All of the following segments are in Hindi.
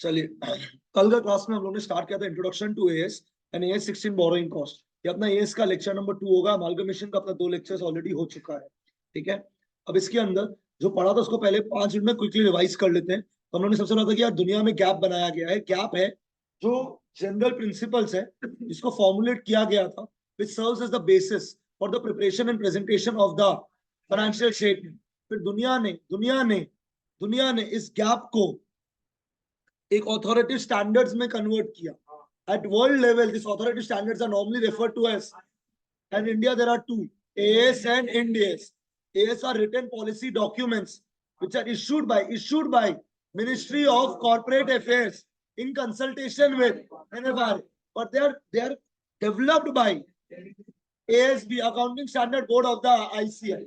चलिए, कल का क्लास में हम लोगों ने स्टार्ट किया था introduction to AS and AS 16 borrowing cost. ये अपना एएस का लेक्चर नंबर 2 होगा। अमालगमेशन का अपना 2 लेक्चर्स ऑलरेडी हो चुका है। ठीक है, अब इसके अंदर जो पढ़ा था उसको पहले 5 मिनट में क्विकली रिवाइज कर लेते हैं। तो हम लोगों ने सबसे पहला था कि यार दुनिया में गैप बनाया गया है। गैप है जो जनरल प्रिंसिपल्स है जिसको फॉर्मुलेट किया गया था, which serves as the basis for the preparation and presentation of the financial statement. फिर दुनिया ने इस गैप को एक ऑथोरिटी स्टैंडर्ड्स में कन्वर्ट किया। At world level, these authority standards are normally referred to as, and in India there are two, AS and NDS. AS are written policy documents which are issued by Ministry of Corporate Affairs in consultation with NFR, but they are developed by ASB, Accounting Standard Board of the ICI.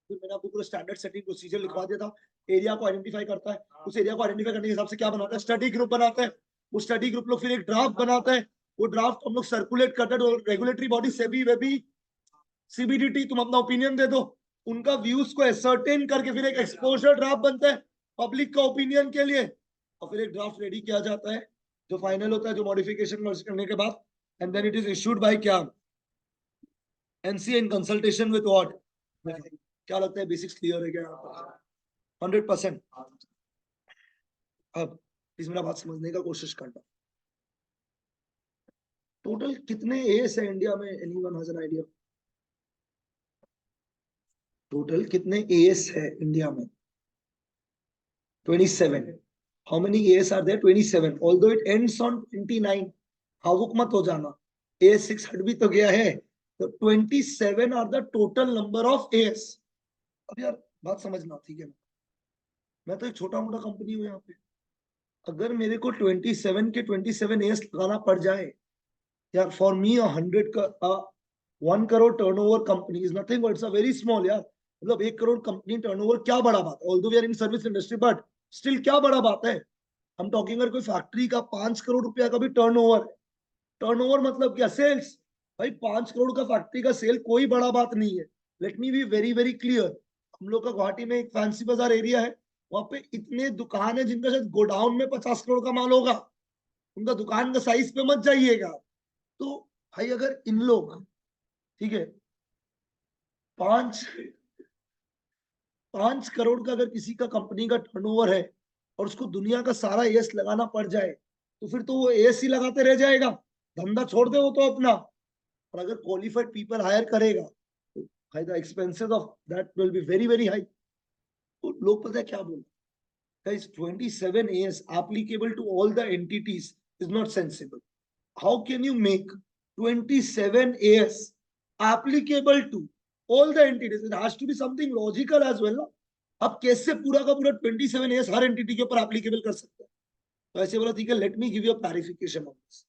फिर मैंने आपको पूरा स्टैंडर्ड सेटिंग प्रोसीजर लिखवा दिया था। एरिया को आइडेंटिफाई करता है, उस एरिया को आइडेंटिफाई करने के हिसाब से क्या बनाता है, स्टडी ग्रुप बनाता है। वो स्टडी ग्रुप लोग फिर एक ड्राफ्ट बनाता है। वो ड्राफ्ट हम लोग सर्कुलेट करते हैं regulatory body SEBI Baby CBDT, तुम अपना ओपिनियन दे दो। उनका व्यूज को एसर्टेन करके फिर एक एक्सपोजर ड्राफ्ट बनता है पब्लिक का ओपिनियन के लिए, और फिर एक ड्राफ्ट रेडी किया जाता है जो फाइनल होता है, जो मॉडिफिकेशन करने के बाद, and then it is issued by क्या, NCA in consultation with what. क्या लगता है, बेसिक्स क्लियर है क्या? 100%। अब इस मेरा बात समझने का कोशिश करना। टोटल कितने एएस है इंडिया में? Anyone has an idea? Total कितने एएस है इंडिया में? 27। How many AS are there? 27, although it ends on 29। हावुक मत हो जाना, एएस 6 हट भी तो गया है। तो 27 are the total number of AS. अब यार बात समझना, ठीक है, मैं तो एक छोटा मोटा कंपनी हूँ यहाँ पे। अगर मेरे को 27 के 27 एएस लगाना पड़ जाए यार, फॉर मी 100 का 1 crore turnover company is nothing, but it's a very small यार। मतलब 1 करोड़ कंपनी टर्नओवर क्या बड़ा बात है, although we are in service industry, but still क्या बड़ा बात है। हम टॉकिंग अगर कोई फैक्ट्री का 5 करोड़ रुपया का भी टर्नओवर है, टर्नओवर मतलब क्या, सेल्स। भाई 5 करोड़ का फैक्ट्री का सेल कोई बड़ा बात नहीं है। Let me be very very clear. हम लोग का गुवाहाटी में एक फैंसी बाजार एरिया है, वहां पे इतने दुकान है जिनका शायद गोडाउन में 50 करोड़ का माल होगा। उनका दुकान का साइज पे मत जाइएगा। तो भाई अगर इन लोग, ठीक है, 5 करोड़ का अगर किसी का कंपनी का टर्नओवर है और उसको दुनिया का सारा एस लगाना पड़ जाए, तो फिर तो वो एस ही लगाते रह जाएगा, धंधा छोड़ दे वो तो अपना। और अगर क्वालिफाइड पीपल हायर करेगा तो भाई the expenses of that will be very very high. तो लोग पता है क्या बोल, guys, 27 AS applicable to all the entities is not sensible. How can you make 27 AS applicable to all the entities? It has to be something logical as well, ना? अब कैसे पूरा का पूरा 27 AS हर एंटिटी के ऊपर एप्लीकेबल कर सकते हैं? तो ऐसे बोला, ठीक है, let me give you a clarification on this.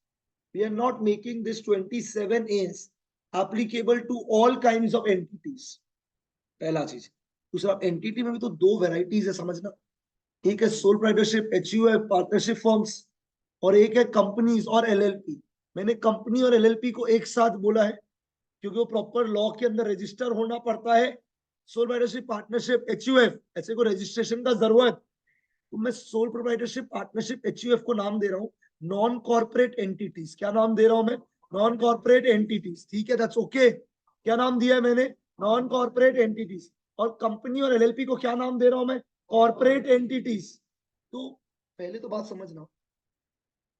We are not making this 27 AS applicable to all kinds of entities। पहला चीज। दूसरा, एंटिटी में भी तो 2 वेराइटीज है, समझना। एक है sole proprietorship HUF partnership forms, और एक है कंपनीज और एलएलपी। मैंने कंपनी और एलएलपी को एक साथ बोला है क्योंकि वो प्रॉपर लॉ के अंदर रजिस्टर होना पड़ता है। सोल प्रोप्राइटरशिप पार्टनरशिप एचयूएफ ऐसे को रजिस्ट्रेशन का जरूरत, तो मैं सोल प्रोप्राइटरशिप पार्टनरशिप एचयूएफ को नाम दे रहा हूँ नॉन कॉर्पोरेट एंटिटीज। क्या नाम दे रहा हूं मैं? Non corporate entities. ठीक है, दैट्स ओके। क्या नाम दिया है मैंने? Non corporate entities. और कंपनी और एलएलपी को क्या नाम दे रहा हूं मैं? Corporate entities. तो पहले तो बात समझना,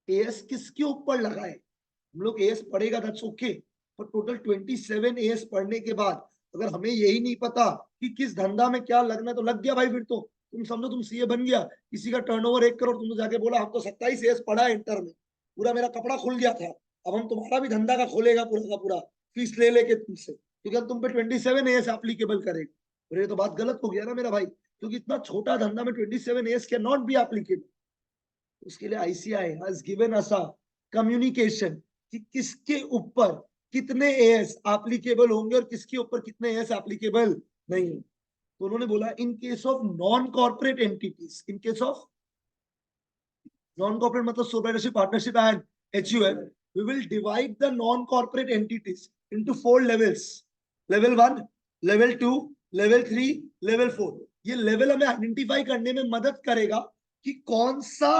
एएस किसके ऊपर लगाए। हम लोग एएस पढ़ेगा दैट्स ओके, पर टोटल 27 एएस पढ़ने के बाद अगर हमें यही नहीं पता कि किस धंधा में क्या लगना है, तो लग गया भाई। फिर तो तुम समझो तुम सीए बन गया, किसी का टर्नओवर 1 करोड़, तुमने जाके बोला हम तो 27 एएस पढ़ा है इंटर में, पूरा मेरा कपड़ा खुल गया था, अब हम तुम्हारा भी धंधा का खोलेगा पूरा का पूरा, फीस ले लेके तुमसे, क्योंकि तुम पे 27 एएस एप्लीकेबल करेगा। और ये तो बात गलत हो गया ना मेरा भाई, क्योंकि इतना छोटा धंधा में 27 as can not be applicable. उसके लिए ICI has given us a communication कि किसके ऊपर कितने एएस एप्लीकेबल होंगे और किसके ऊपर कितने एएस एप्लीकेबल नहीं। तो उन्होंने बोला in case of non corporate entities, in case of non corporate मतलब sole proprietorship partnership and HUF, we will divide the non corporate entities into 4 levels. Level 1, level 2, level 3, level 4। ये लेवल हमें आइडेंटिफाई करने में मदद करेगा कि कौन सा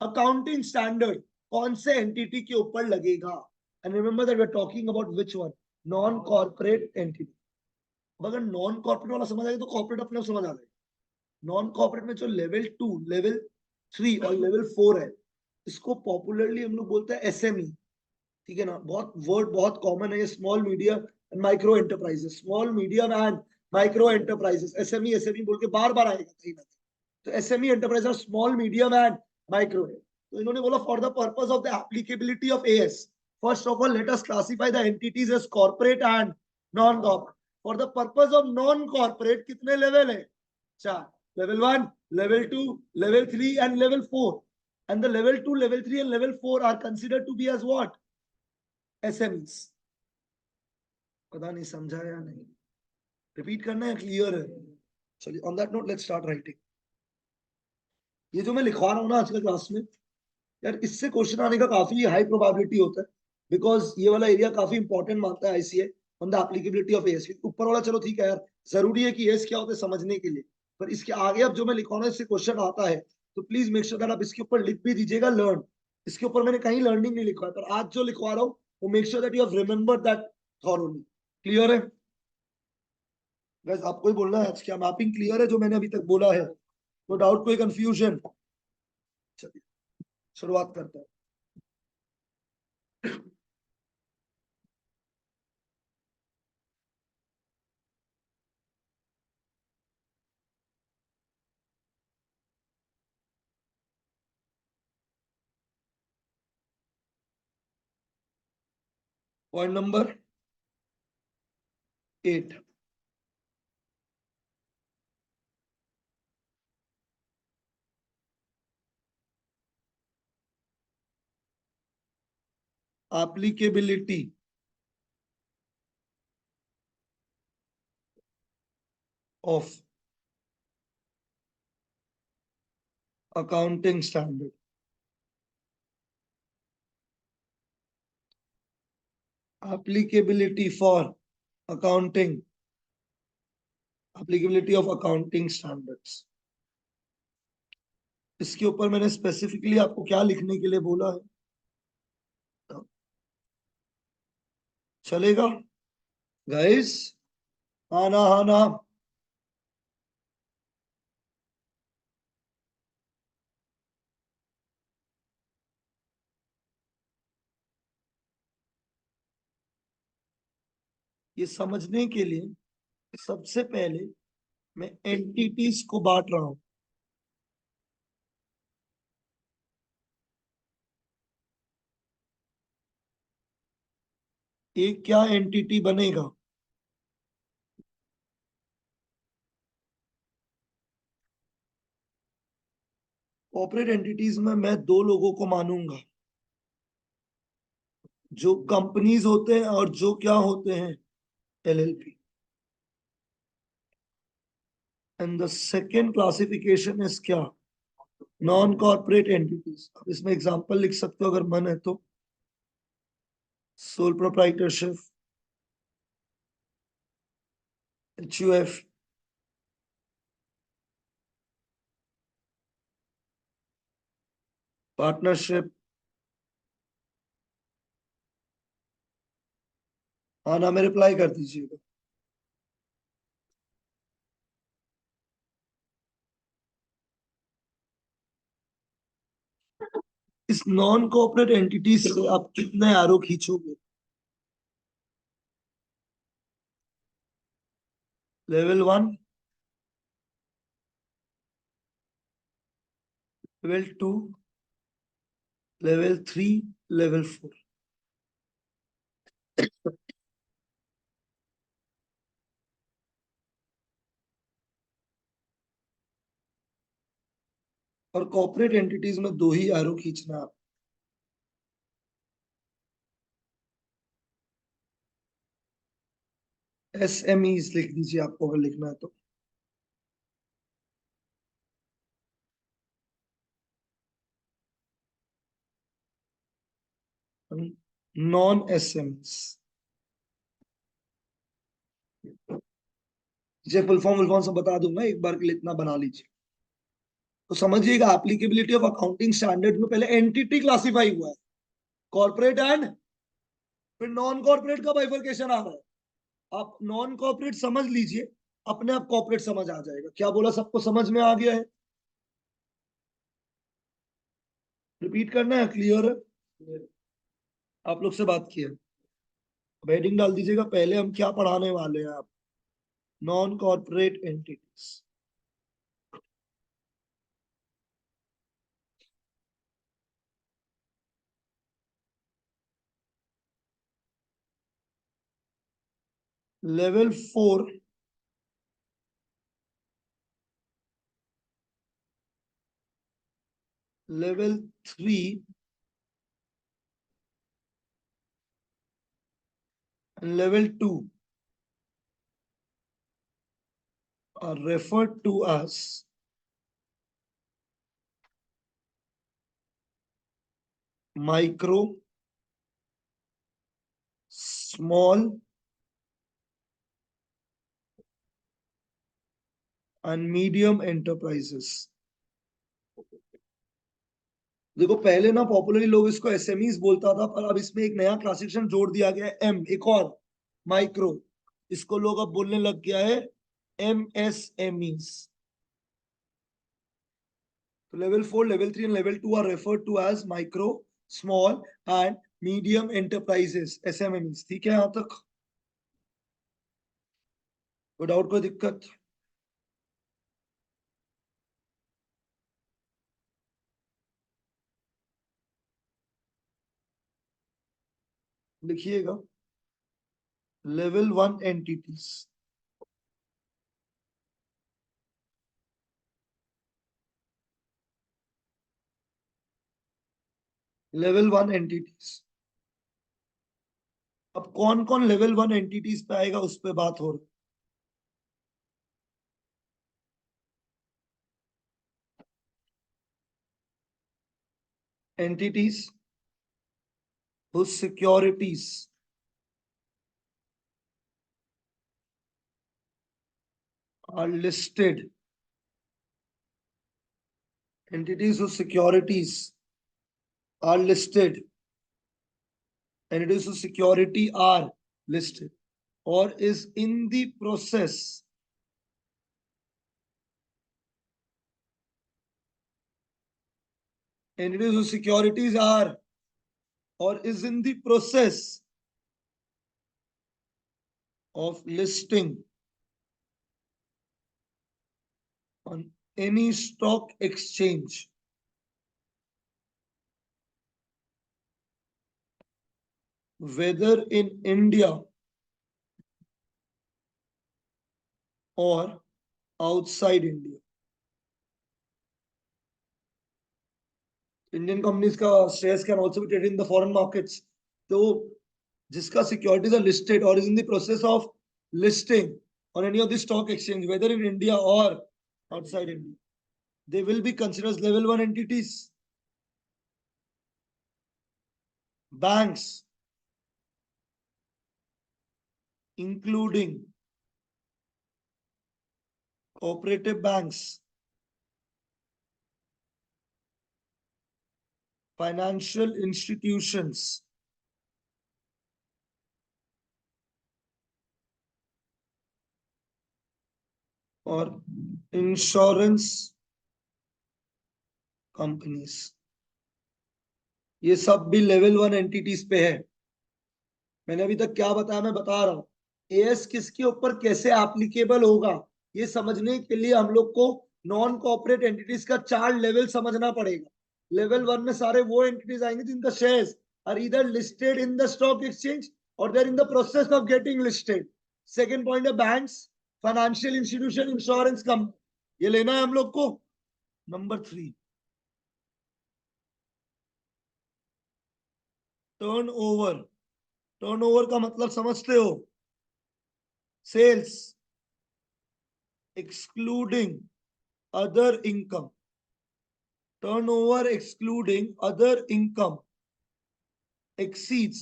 अकाउंटिंग स्टैंडर्ड कौन से एंटिटी के ऊपर लगेगा? And remember that we are talking about which one? Non corporate entity. अगर नॉन कॉर्पोरेट वाला समझ आएगा तो कॉर्पोरेट अपने आप समझ आ जाएगा। नॉन कॉर्पोरेट में जो लेवल 2, लेवल 3 और लेवल 4 है, इसको पॉपुलरली हम लोग बोलते हैं एसएमई। ठीक है ना? बहुत वर्ड बहुत कॉमन है ये, small medium and micro enterprises, small medium and micro enterprises. SME SME बोल के बार बार आएगा कहीं ना कहीं। तो एसएमई एंटरप्राइज और स्मॉल मीडियम एंड माइक्रो है। तो इन्होंने बोला for the purpose of the applicability of AS, first of all let us classify the entities as corporate and non corporate. For the purpose of non corporate कितने लेवल है? 4। Level 1, level 2, level 3 and level 4। and the level 2, level 3 and level 4 are considered to be as what? SMEs। पता नहीं समझा या नहीं? रिपीट करना है, क्लियर है? चलिए, on that note let's start writing. ये जो मैं लिखवा रहा हूँ ना आज के क्लास में, यार इससे क्वेश्चन आने का काफी हाई प्रोबेबिलिटी होता है, बिकॉज ये वाला एरिया काफी इंपॉर्टेंट मानता है ICA on the applicability of as. ऊपर वाला चलो ठीक है यार, जरूरी है कि एएस क्या होता है समझने के लिए, पर इसके आगे अब जो मैं लिखवाना इससे क्वेश्चन आता है, तो प्लीज मेक श्योर दैट आप इसके ऊपर लिख भी दीजिएगा लर्न। इसके ऊपर मैंने कहीं लर्निंग नहीं लिखा है, पर आज जो लिखवा रहा हूँ वो make sure that you have remembered that thoroughly. Clear है गाइस? आपको ही बोलना है आज क्या मैपिंग क्लियर है जो मैंने अभी तक बोला है? नो डाउट, कोई कंफ्यूजन? चलिए शुरुआत करते हैं। Point number 8, applicability of accounting standard। applicability for accounting, applicability of accounting standards। इसके ऊपर मैंने स्पेसिफिकली आपको क्या लिखने के लिए बोला है? चलेगा गाइस? हाँ ना, हाँ ना? ये समझने के लिए सबसे पहले मैं एंटिटीज को बांट रहा हूं। एक क्या एंटिटी बनेगा? कॉर्पोरेट एंटिटीज में मैं दो लोगों को मानूंगा, जो कंपनीज होते हैं और जो क्या होते हैं, LLP. And the second classification is क्या? Non corporate entities. अब इसमें एग्जांपल लिख सकते हो अगर मन है तो। Sole proprietorship, HUF, partnership. हाँ ना, में रिप्लाई कर दीजिएगा। इस नॉन कॉर्पोरेट एंटिटी से आप कितने एरो खींचोगे? Level 1, level 2, level 3, level 4। और कॉर्पोरेट एंटिटीज में दो ही एरो खींचना आप। एसएमईज लिख दीजिए आपको अगर लिखना है तो। नॉन एसएमईज जे फुल फॉर्म सब बता दूंगा, एक बार के लिए इतना बना लीजिए। तो समझिएगा एप्लीकेबिलिटी ऑफ अकाउंटिंग स्टैंडर्ड में पहले एंटिटी क्लासिफाई हुआ है, कॉर्पोरेट एंड फिर नॉन कॉर्पोरेट का बाइफरकेशन आ रहा है। आप नॉन कॉर्पोरेट समझ लीजिए, अपने आप कॉर्पोरेट समझ आ जाएगा। क्या बोला, सबको समझ में आ गया है? रिपीट करना है, क्लियर है? आप लोग से बात किया, हेडिंग डाल दीजिएगा पहले हम क्या पढ़ाने वाले हैं आप, non corporate entities. Level 4 level 3 and level 2 are referred to as micro, small and medium enterprises। देखो पहले ना पॉपुलरली लोग इसको एसएमईज बोलता था, पर अब इसमें एक नया क्लासिफिकेशन जोड़ दिया गया है, एम, एक और, माइक्रो। इसको लोग अब बोलने लग गया है एमएसएमईज। तो level 4, level 3 and level 2 are referred to as micro, small and medium enterprises, SMMEs. ठीक है यहां तक? कोई डाउट, कोई दिक्कत? लिखिएगा, लेवल 1 एंटिटीज, लेवल 1 एंटिटीज। अब कौन कौन लेवल 1 एंटिटीज पे आएगा उस पे बात हो रही है। Entities whose securities are listed, entities whose securities are listed, entities whose security are listed or is in the process, entities whose securities are or is in the process of listing on any stock exchange, whether in India or outside India। Indian companies का shares can also be traded in the foreign markets. तो जिसका सिक्योरिटीज आर लिस्टेड और is in the process of listing on any of the stock exchange, whether in India or outside India, they will be considered as level 1 entities। Banks, including cooperative banks, financial institutions, और इंश्योरेंस कंपनीज, ये सब भी लेवल 1 एंटिटीज पे है। मैंने अभी तक क्या बताया, मैं बता रहा हूं। एएस किसके ऊपर कैसे एप्लीकेबल होगा, ये समझने के लिए हम लोग को नॉन कॉर्पोरेट एंटिटीज का 4 लेवल समझना पड़ेगा। लेवल 1 में सारे वो एंटिटीज आएंगे जिनका shares are either listed in the stock exchange और they're in the process of getting listed. Second point है banks, financial institution, insurance company, ये लेना है हम लोग को। Number 3, turnover. टर्नओवर का मतलब समझते हो? Sales excluding other income। Turnover excluding other income exceeds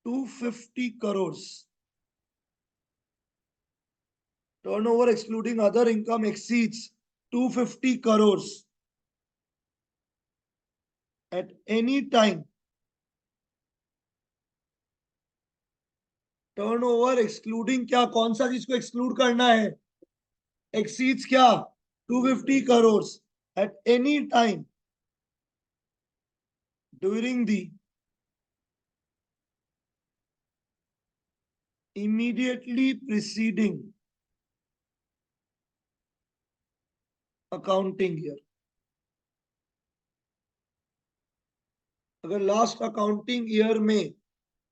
250 crores turnover excluding other income exceeds 250 crores at any time. Turnover excluding क्या, कौन सा चीज को एक्सक्लूड करना है? एक्सीड्स क्या? 250 crore at any time during the immediately preceding accounting year. अगर लास्ट अकाउंटिंग ईयर में,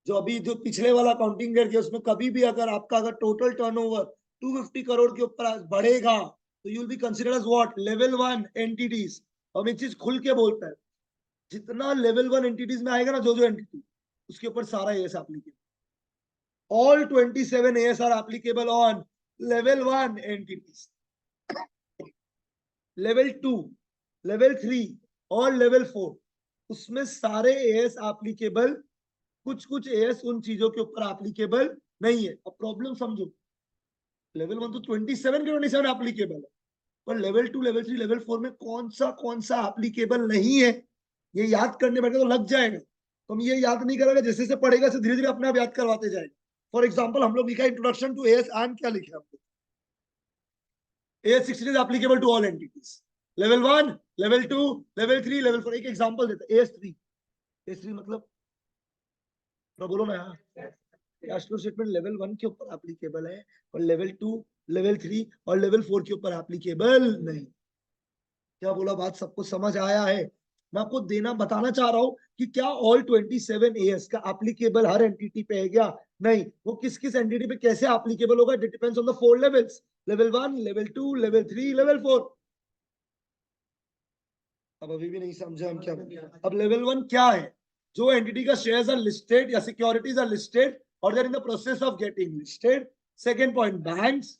जो अभी जो पिछले वाला अकाउंटिंग ईयर किया, उसमें कभी भी अगर आपका अगर टोटल टर्नओवर 250 करोड़ के ऊपर बढ़ेगा तो you will be considered as what? Level 1 entities. और एक चीज खुल के बोलता है, जितना लेवल 1 एंटिटीज में आएगा ना, जो जो एंटिटी, उसके ऊपर सारा as applicable. All 27 AS are applicable on level 1 entities. Level 2, level 3 और level 4, उसमें सारे AS applicable. कुछ कुछ AS उन चीजों के ऊपर applicable नहीं है. अब प्रॉब्लम समझो, लेवल 1 तो 27 के 27 applicable है, पर लेवल 2, लेवल 3, लेवल 4 में कौन सा applicable नहीं है, ये याद करने बैठे तो लग जाएगा. तो हम ये याद नहीं करेंगे, जैसे जैसे पढ़ेगा से धीरे धीरे अपने आप याद करवाते जाएगा. फॉर एग्जाम्पल, हम लोग लिखा इंट्रोडक्शन टू एएस एंड क्या लिखे हमने? AS 16 is applicable to all entities. Level 1, level 2, level 3, level 4. एक एग्जांपल देते हैं. AS3 मतलब बोलो ना यार. कैश फ्लो स्टेटमेंट लेवल 1 के ऊपर एप्लीकेबल है, और लेवल 2, लेवल 3 और लेवल 4 के ऊपर एप्लीकेबल नहीं. क्या बोला? बात सबको समझ आया है? मैं आपको बताना चाह रहा हूं कि क्या ऑल 27 एएस का एप्लीकेबल हर एंटिटी पे है क्या? नहीं. वो किस किस एंटिटी पे कैसे एप्लीकेबल होगा? It depends on the 4 levels. Level 1, level 2, level 3, level 4. अब अभी भी नहीं समझा हम क्या बोल. अब लेवल 1 क्या है? जो एंटिटी का शेयर्स आर लिस्टेड या सिक्योरिटीज आर लिस्टेड और they are in the process of getting listed. Second point, banks,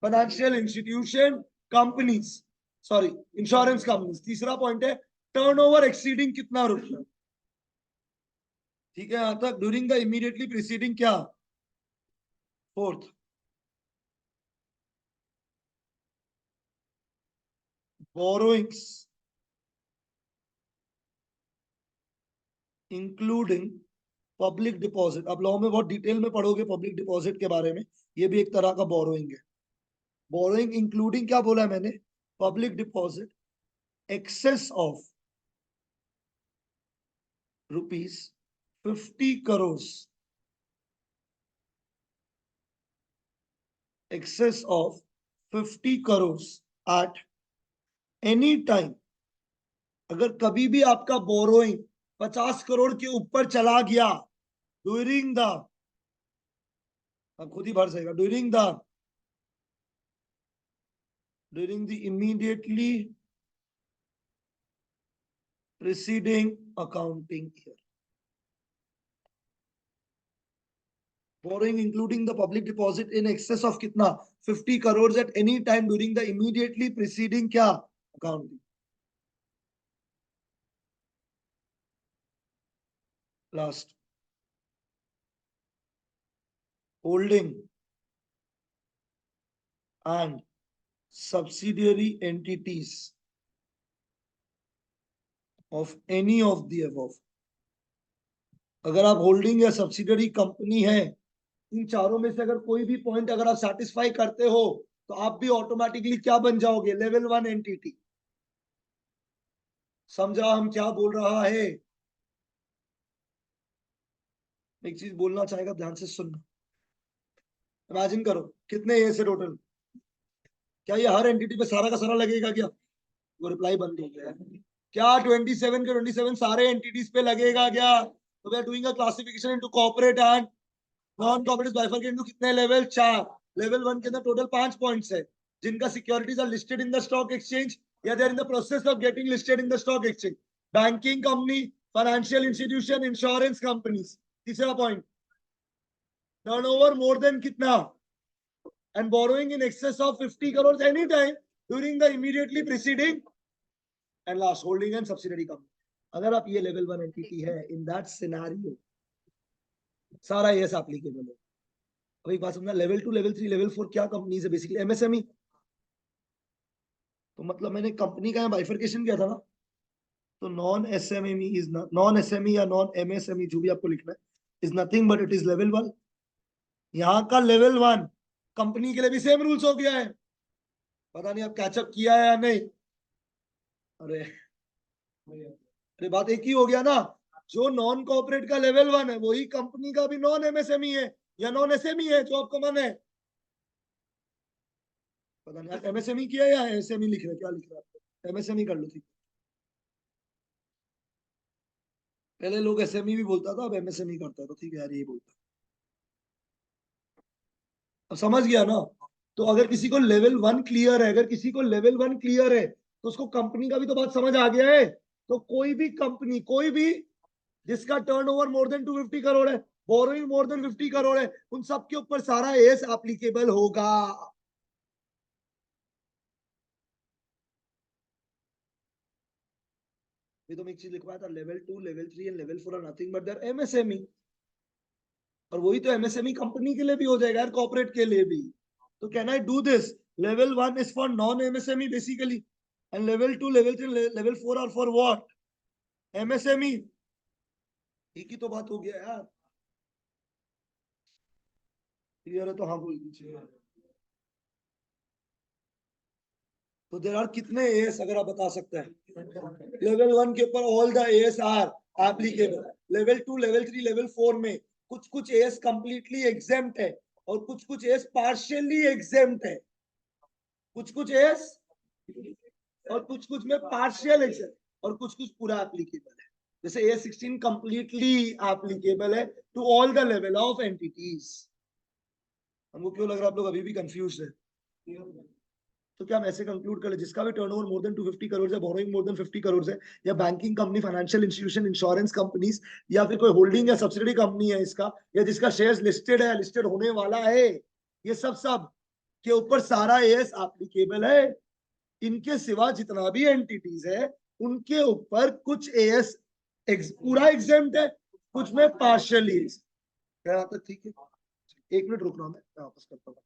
financial institution, companies, sorry insurance companies. तीसरा पॉइंट है टर्नओवर एक्सीडिंग कितना रुपया. ठीक है यहां तक? ड्यूरिंग द इमीडिएटली प्रीसीडिंग क्या? Fourth, borrowings including public deposit. अब लॉ में बहुत डिटेल में पढ़ोगे पब्लिक डिपॉजिट के बारे में. ये भी एक तरह का बोरोइंग है. बोरोइंग इंक्लूडिंग क्या बोला है मैंने? Public deposit excess of rupees 50 crore, excess of 50 crores at any time. अगर कभी भी आपका बोरोइंग 50 करोड़ के ऊपर चला गया ड्यूरिंग द, अब खुद ही भर जाएगा, during the immediately preceding accounting year. Borrowing including the public deposit in excess of कितना? 50 crores at any time during the immediately preceding क्या? Accounting. Last, holding and subsidiary entities of any of the above. अगर आप होल्डिंग या सब्सिडरी कंपनी है, इन चारों में से अगर कोई भी पॉइंट अगर आप सेटिस्फाई करते हो तो आप भी ऑटोमेटिकली क्या बन जाओगे? Level 1 entity. समझा हम क्या बोल रहा है? एक चीज बोलना चाहेगा, ध्यान से सुनना. इमेजिन करो कितने ए से टोटल, क्या ये हर एंटिटी पे सारा का सारा लगेगा क्या? वो रिप्लाई बंद हो गया. क्या 27 के 27 सारे एंटिटीज पे लगेगा क्या? तो we are doing a classification into corporate and non corporate bifurcate into कितने लेवल? 4. लेवल 1 के अंदर टोटल 5 पॉइंट्स है, जिनका securities are listed in the stock exchange या they are in the process of getting listed in the stock exchange. Banking company, financial institution, insurance companies. तीसरा पॉइंट, टर्नओवर मोर देन कितना? and borrowing in excess of 50 crores anytime during the immediately preceding. And last, holding and subsidiary company. अगर आप ये लेवल 1 एंटिटी है, इन दैट सिनेरियो सारा एस एप्लीकेबल है. अब एक बात समझना, लेवल 2, लेवल 3, लेवल 4 क्या कंपनीज है? Basically MSME. तो मतलब मैंने कंपनी का यहाँ बाइफरकेशन किया था ना। तो non SME is, non SME या नॉन एमएसएमई जो भी आपको लिखना है, is nothing but it is level 1। यहाँ का लेवल 1 कंपनी के लिए भी सेम रूल्स हो गया है। पता नहीं आप कैचअप किया है या नहीं। अरे, अरे बात एक ही हो गया ना। जो नॉन कॉर्पोरेट का लेवल 1 है वही कंपनी का भी नॉन एमएसएमई है या नॉन एसएमई है, जो आपका मन है। पता नहीं आप एमएसएमई किया या एसएमई लिख रहे हैं, क्या लिख रहे हैं आप? एमएसएमई कर लो ठीक। पहले लोग एसएमई भी बोलता था, अब एमएसएमई करता है, तो ठीक है यार, यही बोलता है। अब समझ गया ना। तो अगर किसी को लेवल 1 क्लियर है, अगर किसी को लेवल 1 क्लियर है, तो उसको कंपनी का भी तो बात समझ आ गया है। तो कोई भी कंपनी, कोई भी जिसका टर्नओवर मोर देन 250 करोड़ है, बोरोइंग मोर देन 50 करोड़ है, उन सब के ऊपर सारा एस एप्लीकेबल होगा। ये तो मैं एक चीज लिखवाया था, level 2, level 3 and level 4 are nothing but their MSME. और वही तो एमएसएमई कंपनी के लिए भी हो जाएगा यार, कॉर्पोरेट के लिए भी। तो can I do this? Level 1 is for non MSME basically, and level 2, level 3, level 4 are for what? MSME. एक ही तो बात हो गया यार। क्लियर है तो हाँ बोल दीजिए। तो देर आर कितने एएस अगर आप बता सकते हैं? लेवल 1 के ऊपर all the AS are applicable. Level 2, level 3, level 4 में कुछ कुछ एएस कंप्लीटली एग्जेम्प्ट है, और कुछ कुछ एएस पार्शियली एग्जेम्प्ट है। कुछ कुछ एएस और कुछ कुछ में पार्शियल एग्जेम्प्ट, और कुछ कुछ पूरा एप्लीकेबल है। जैसे ए16 कंप्लीटली एप्लीकेबल है to all the level of entities. हमको क्यों लग रहा है आप लोग अभी भी कंफ्यूज है? तो क्या हम ऐसे कंक्लूड कर ले, जिसका भी टर्नओवर मोर देन 250 करोड़ है, बोरोइंग मोर देन 50 करोड़ है, या banking company, financial institution, insurance companies, या फिर कोई होल्डिंग या सब्सिडी कंपनी है इसका, या जिसका शेयर्स लिस्टेड है, लिस्टेड होने वाला है, ये सब सब के ऊपर सारा एएस एप्लीकेबल है। इनके सिवा जितना भी एंटिटीज है, उनके ऊपर कुछ एएस पूरा एग्जेम्प्ट है, कुछ में पार्शियली। क्या तक ठीक है? एक मिनट रुकना, मैं वापस करता हूँ।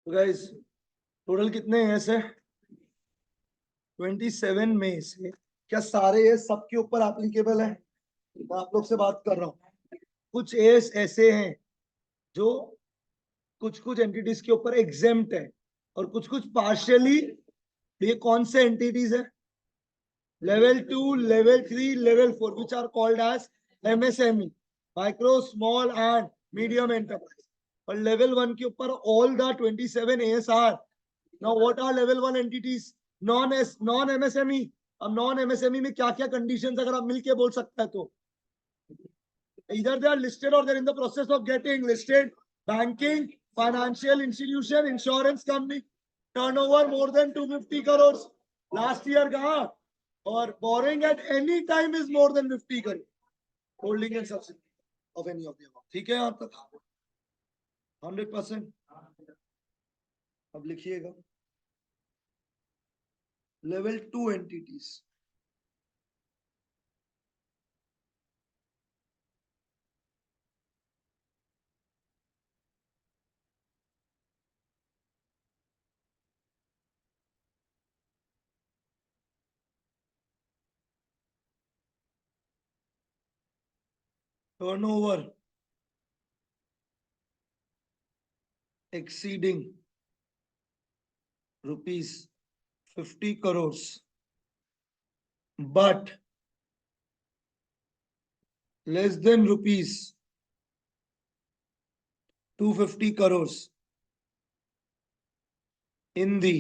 तो गाइस टोटल कितने एस है? 27 में से क्या सारे एस सबके ऊपर एप्लीकेबल है? मैं आप लोग से बात कर रहा हूँ। कुछ एस ऐसे हैं जो कुछ कुछ एंटिटीज के ऊपर एग्जेम्प्ट है और कुछ कुछ पार्शियली। ये कौन से एंटिटीज है? Level 2, level 3, level 4, which are called as MSME, micro small and medium enterprise. और लेवल 1 के ऊपर all the 27 ASR। Now what are level 1 entities? Non MSME. अब नॉन एमएसएमई में क्या क्या कंडीशंस अगर आप मिलके बोल सकते हैं तो either they are listed or they're in the process of getting listed. Banking, financial institution, insurance company, turnover more than 250 crores last year कहा, और borrowing at any time is more than 50 crore, holding and subsidy of any of the above. ठीक है यहाँ तक 100%? अब लिखिएगा level 2 entities. Turnover exceeding rupees 50 crores but less than rupees 250 crores in the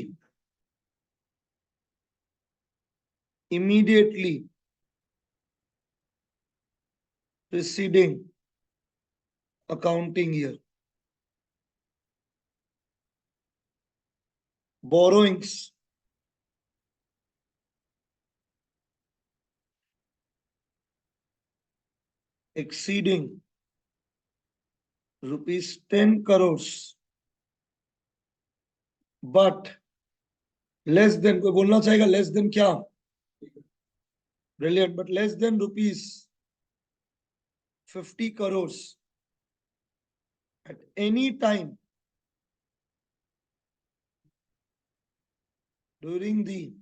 immediately preceding accounting year. Borrowings exceeding rupees 10 crores but less than, कोई बोलना चाहेगा less than क्या? Brilliant, but less than rupees 50 crores at any time during the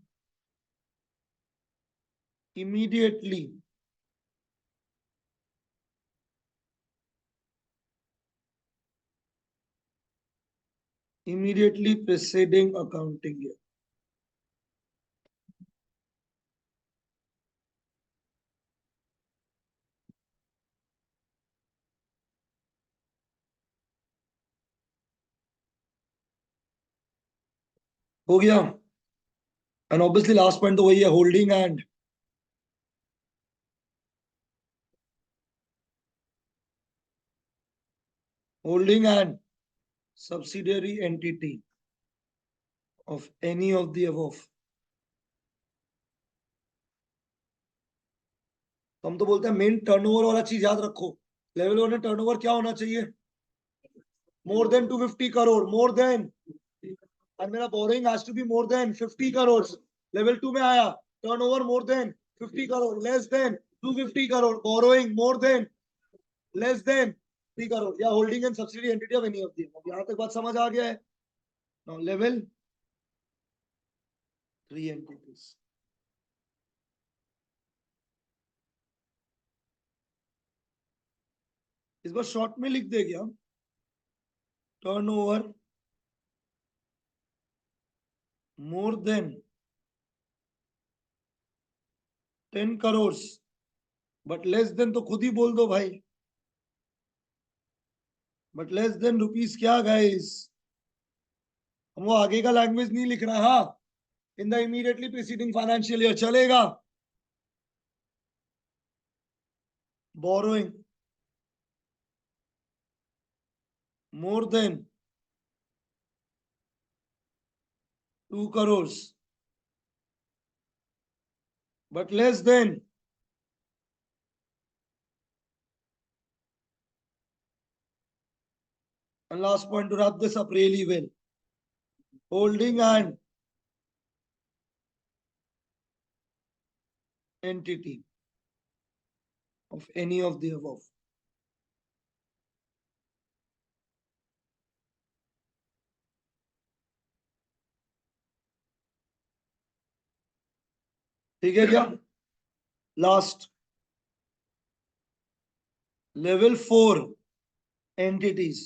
immediately preceding accounting year. हो गया? एंड ऑब्वियसली लास्ट पॉइंट तो वही है, holding and subsidiary entity of any of the above. तो हम तो बोलते हैं मेन टर्नओवर वाला चीज याद रखो। लेवल 1 में टर्नओवर क्या होना चाहिए? More than 250 crore, more than, और मेरा borrowing has to be more than 50 crore. Level 2 में आया turnover more than 50 crore, less than 250 crore, borrowing more than, less than 3 crore, या holding and subsidy entity of any of the. यहां तक बात समझ आ गया है? Now level 3 entities. इस बार शॉर्ट में लिख दे गया turnover more then 10 crore but less than, तो खुद ही बोल दो भाई, बट लेस देन रुपीज क्या गाइस? हम वो आगे का लैंग्वेज नहीं लिख रहा। हाँ, in the immediately preceding financial year चलेगा। Borrowing more than 2 crore but less than, and last point to wrap this up really well, holding an entity of any of the above. ठीक है क्या? Last level 4 entities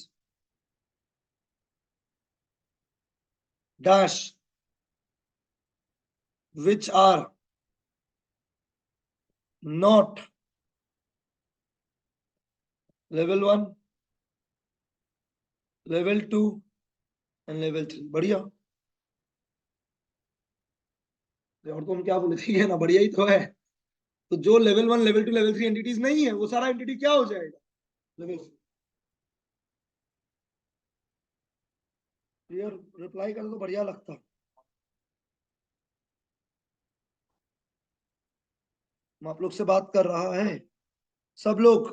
dash which are not level 1, level 2 and level 3। बढ़िया। और तो हम क्या बोले थे, ना बढ़िया ही तो है। तो जो लेवल 1, लेवल 2, लेवल 3 एंटिटीज नहीं है, वो सारा एंटिटी क्या हो जाएगा? लेवल 4। क्लियर? रिप्लाई कर तो बढ़िया लगता। हम आप लोग से बात कर रहा है सब लोग।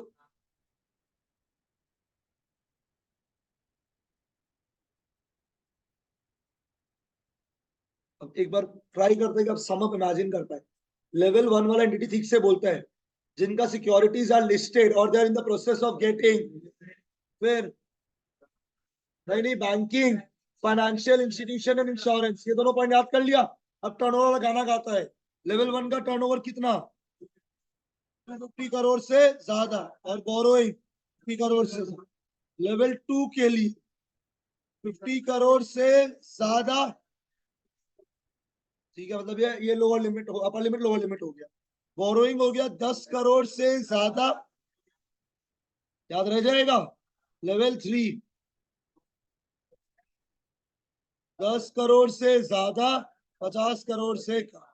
अब एक बार ट्राई करते हैं कि अब सम अप इमेजिन कर पाए। लेवल 1 वाला एंटिटी ठीक से बोलता है जिनका सिक्योरिटीज आर लिस्टेड और they are in the process of getting. फिर नहीं नहीं, banking, financial institution and insurance, ये दोनों पॉइंट याद कर लिया। अब टर्नओवर वाला गाना गाता है। लेवल 1 का टर्नओवर कितना? 250 करोड़ से ज्यादा और बोरोइंग 50 करोड़ से ज्यादा। लेवल 2 के लिए 50 करोड़ से ज्यादा। ठीक है, मतलब ये लोअर लिमिट हो, अपर लिमिट लोअर लिमिट हो गया। बोरोइंग हो गया 10 करोड़ से ज्यादा, याद रह जाएगा। लेवल 3 10 करोड़ से ज्यादा, 50 करोड़ से कम।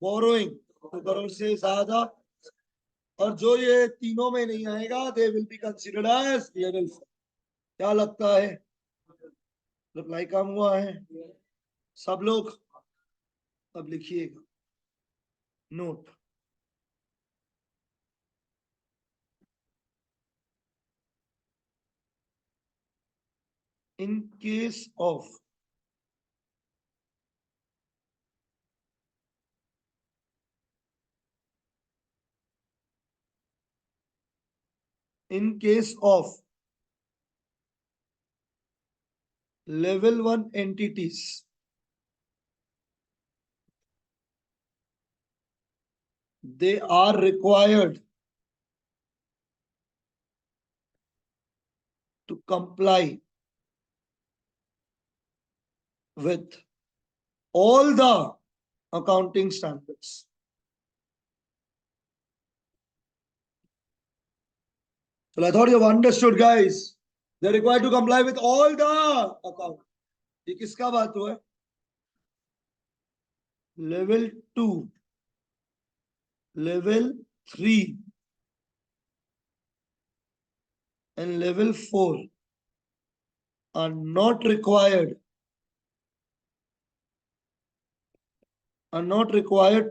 बोरोइंग 2 करोड़ से ज्यादा, और जो ये तीनों में नहीं आएगा they will be considered as level 4। क्या लगता है? रिप्लाई कम हुआ है सब लोग? अब लिखिएगा note. In case of in case of level 1 entities, they are required to comply with all the accounting standards. So I thought you've understood, guys. They're required to comply with all the account. ये किसका बात हुआ है? Level 2, level 3 and level 4 are not required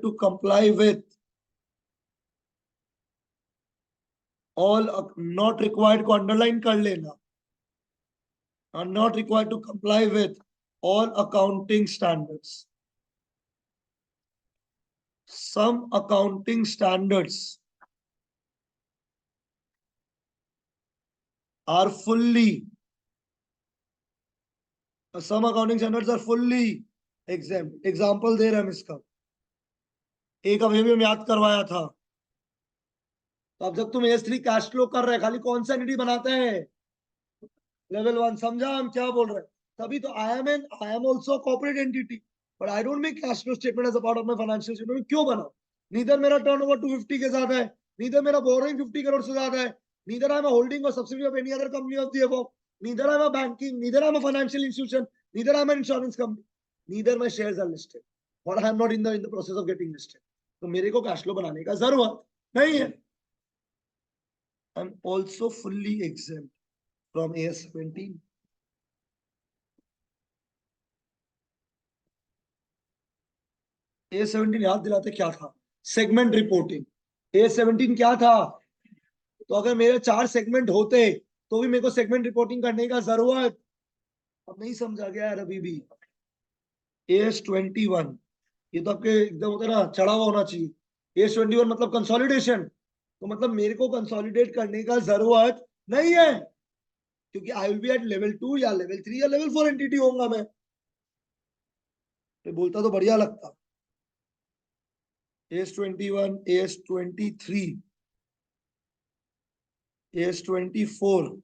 to comply with all, not required को underline कर लेना, are not required to comply with all accounting standards. Some accounting standards are fully exempt. Example दे रहे हैं हम इसका। एक अभी भी हम याद करवाया था। तो अब जब तुम एस3 कैश फ्लो कर रहे हैं, खाली कौन सा एंटिटी बनाते हैं? लेवल 1। समझा हम क्या बोल रहे हैं? तभी तो I am also corporate entity, but I don't make cash flow statement as a part of my financial statement. क्यों बनाओ? नीदर मेरा टर्नओवर 250 के ज्यादा है, नीदर मेरा बोरोइंग 50 करोड़ से ज्यादा है, नीदर आई एम होल्डिंग और subsidy of any other company of the above, neither I am banking, neither I am financial institution, neither I am insurance company, neither my shares are listed और I am not in the process of getting listed. तो मेरे को कैश फ्लो बनाने का जरूरत नहीं है। आई am also fully exempt from AS17। A17 याद दिलाते क्या था? Segment reporting. A17 क्या था? तो अगर मेरे 4 सेगमेंट होते तो भी मेरे को सेगमेंट रिपोर्टिंग करने का जरूरत। अब नहीं समझा गया यार अभी भी? AS21 ये तो आपके एकदम होता है ना, चढ़ा हुआ होना चाहिए। AS21 मतलब कंसोलिडेशन, तो मतलब मेरे को कंसोलिडेट करने का जरूरत नहीं है, क्योंकि I will be at level 2 या लेवल 3 या लेवल 4 एंटिटी होऊंगा मैं। तो बोलता तो बढ़िया लगता। AS21, AS23, AS24,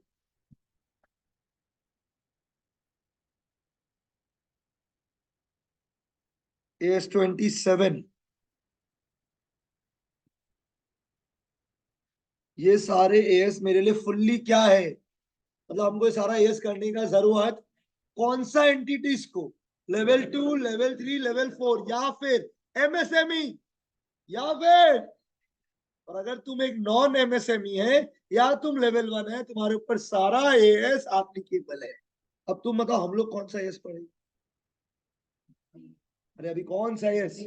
AS27, ये सारे एएस मेरे लिए फुल्ली क्या है, मतलब हमको ये सारा एएस करने का जरूरत कौन सा एंटिटीज को, लेवल 2, लेवल 3, लेवल 4 या फिर एमएसएमई, या फिर, और अगर तुम एक नॉन एमएसएमई है या तुम लेवल 1 है, तुम्हारे ऊपर सारा एएस एप्लीकेबल है। अब तुम बताओ हम लोग कौन सा एएस पढ़ेंगे? अरे अभी कौन सा एएस?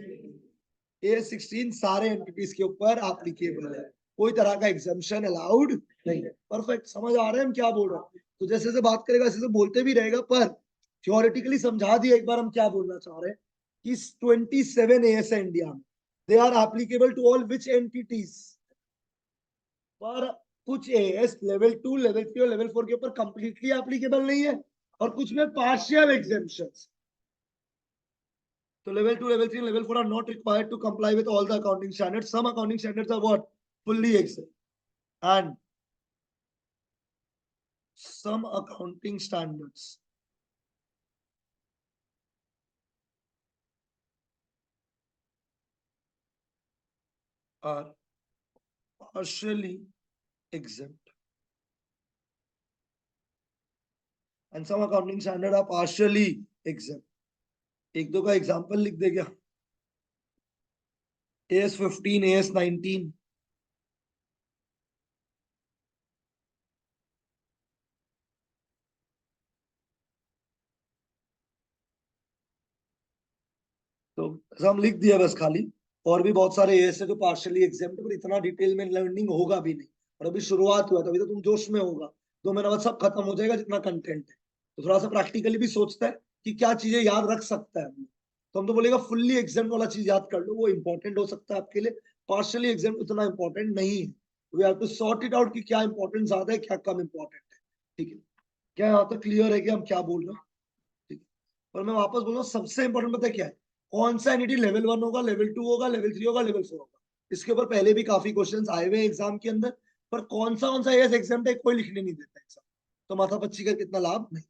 A16 सारे एंटिटीज के ऊपर एप्लीकेबल है, कोई तरह का एग्जाम्पशन अलाउड नहीं है। परफेक्ट, समझ आ रहा है हम क्या बोल रहे हैं? तो जैसे जैसे बात करेगा ऐसे बोलते भी रहेगा, पर थियोरेटिकली समझा दिया एक बार हम क्या बोलना चाह रहे हैं कि 27 एएस है इंडिया में, they are applicable to all which entities, पर कुछ एएस लेवल 2, लेवल 3 और लेवल 4 के ऊपर कंप्लीटली एप्लीकेबल नहीं है और कुछ में partial exemptions. So level 2, level 3, and level 4 are not required to comply with all the accounting standards. Some accounting standards are what? Fully exempt. And some accounting standards are partially exempt. And some accounting standards are partially exempt. एक दो का एग्जाम्पल लिख दे क्या? AS15, AS19, तो ऐसा हम लिख दिया बस खाली। और भी बहुत सारे एएस है जो पार्शियली एग्जेम्प्ट, पर इतना डिटेल में लर्निंग होगा भी नहीं, और अभी शुरुआत हुआ, तभी तो तुम जोश में होगा। 2 महीना बाद सब खत्म हो जाएगा जितना कंटेंट है, तो थोड़ा सा प्रैक्टिकली भी सोचता है कि क्या चीजें याद रख सकता है। तो हम तो बोलेगा फुल्ली एग्जाम वाला चीज याद कर लो, वो इंपॉर्टेंट हो सकता है आपके लिए, पार्शियली एग्जाम उतना इंपॉर्टेंट नहीं है। We have to sort it out कि क्या इंपॉर्टेंट ज्यादा है, क्या कम इंपॉर्टेंट है। ठीक है, क्या यहाँ तक क्लियर है कि हम क्या बोल रहे हैं? ठीक है, और मैं वापस बोल रहा हूँ, सबसे इंपॉर्टेंट पता है क्या है? कौन सा एनईटी लेवल 1 होगा, लेवल 2 होगा, लेवल 3 होगा, लेवल 4 होगा। इसके ऊपर पहले भी काफी क्वेश्चंस आए हुए एग्जाम के अंदर, पर कौन सा एस एग्जाम है कोई लिखने नहीं देता एग्जाम, तो माथा पच्ची का कितना लाभ नहीं।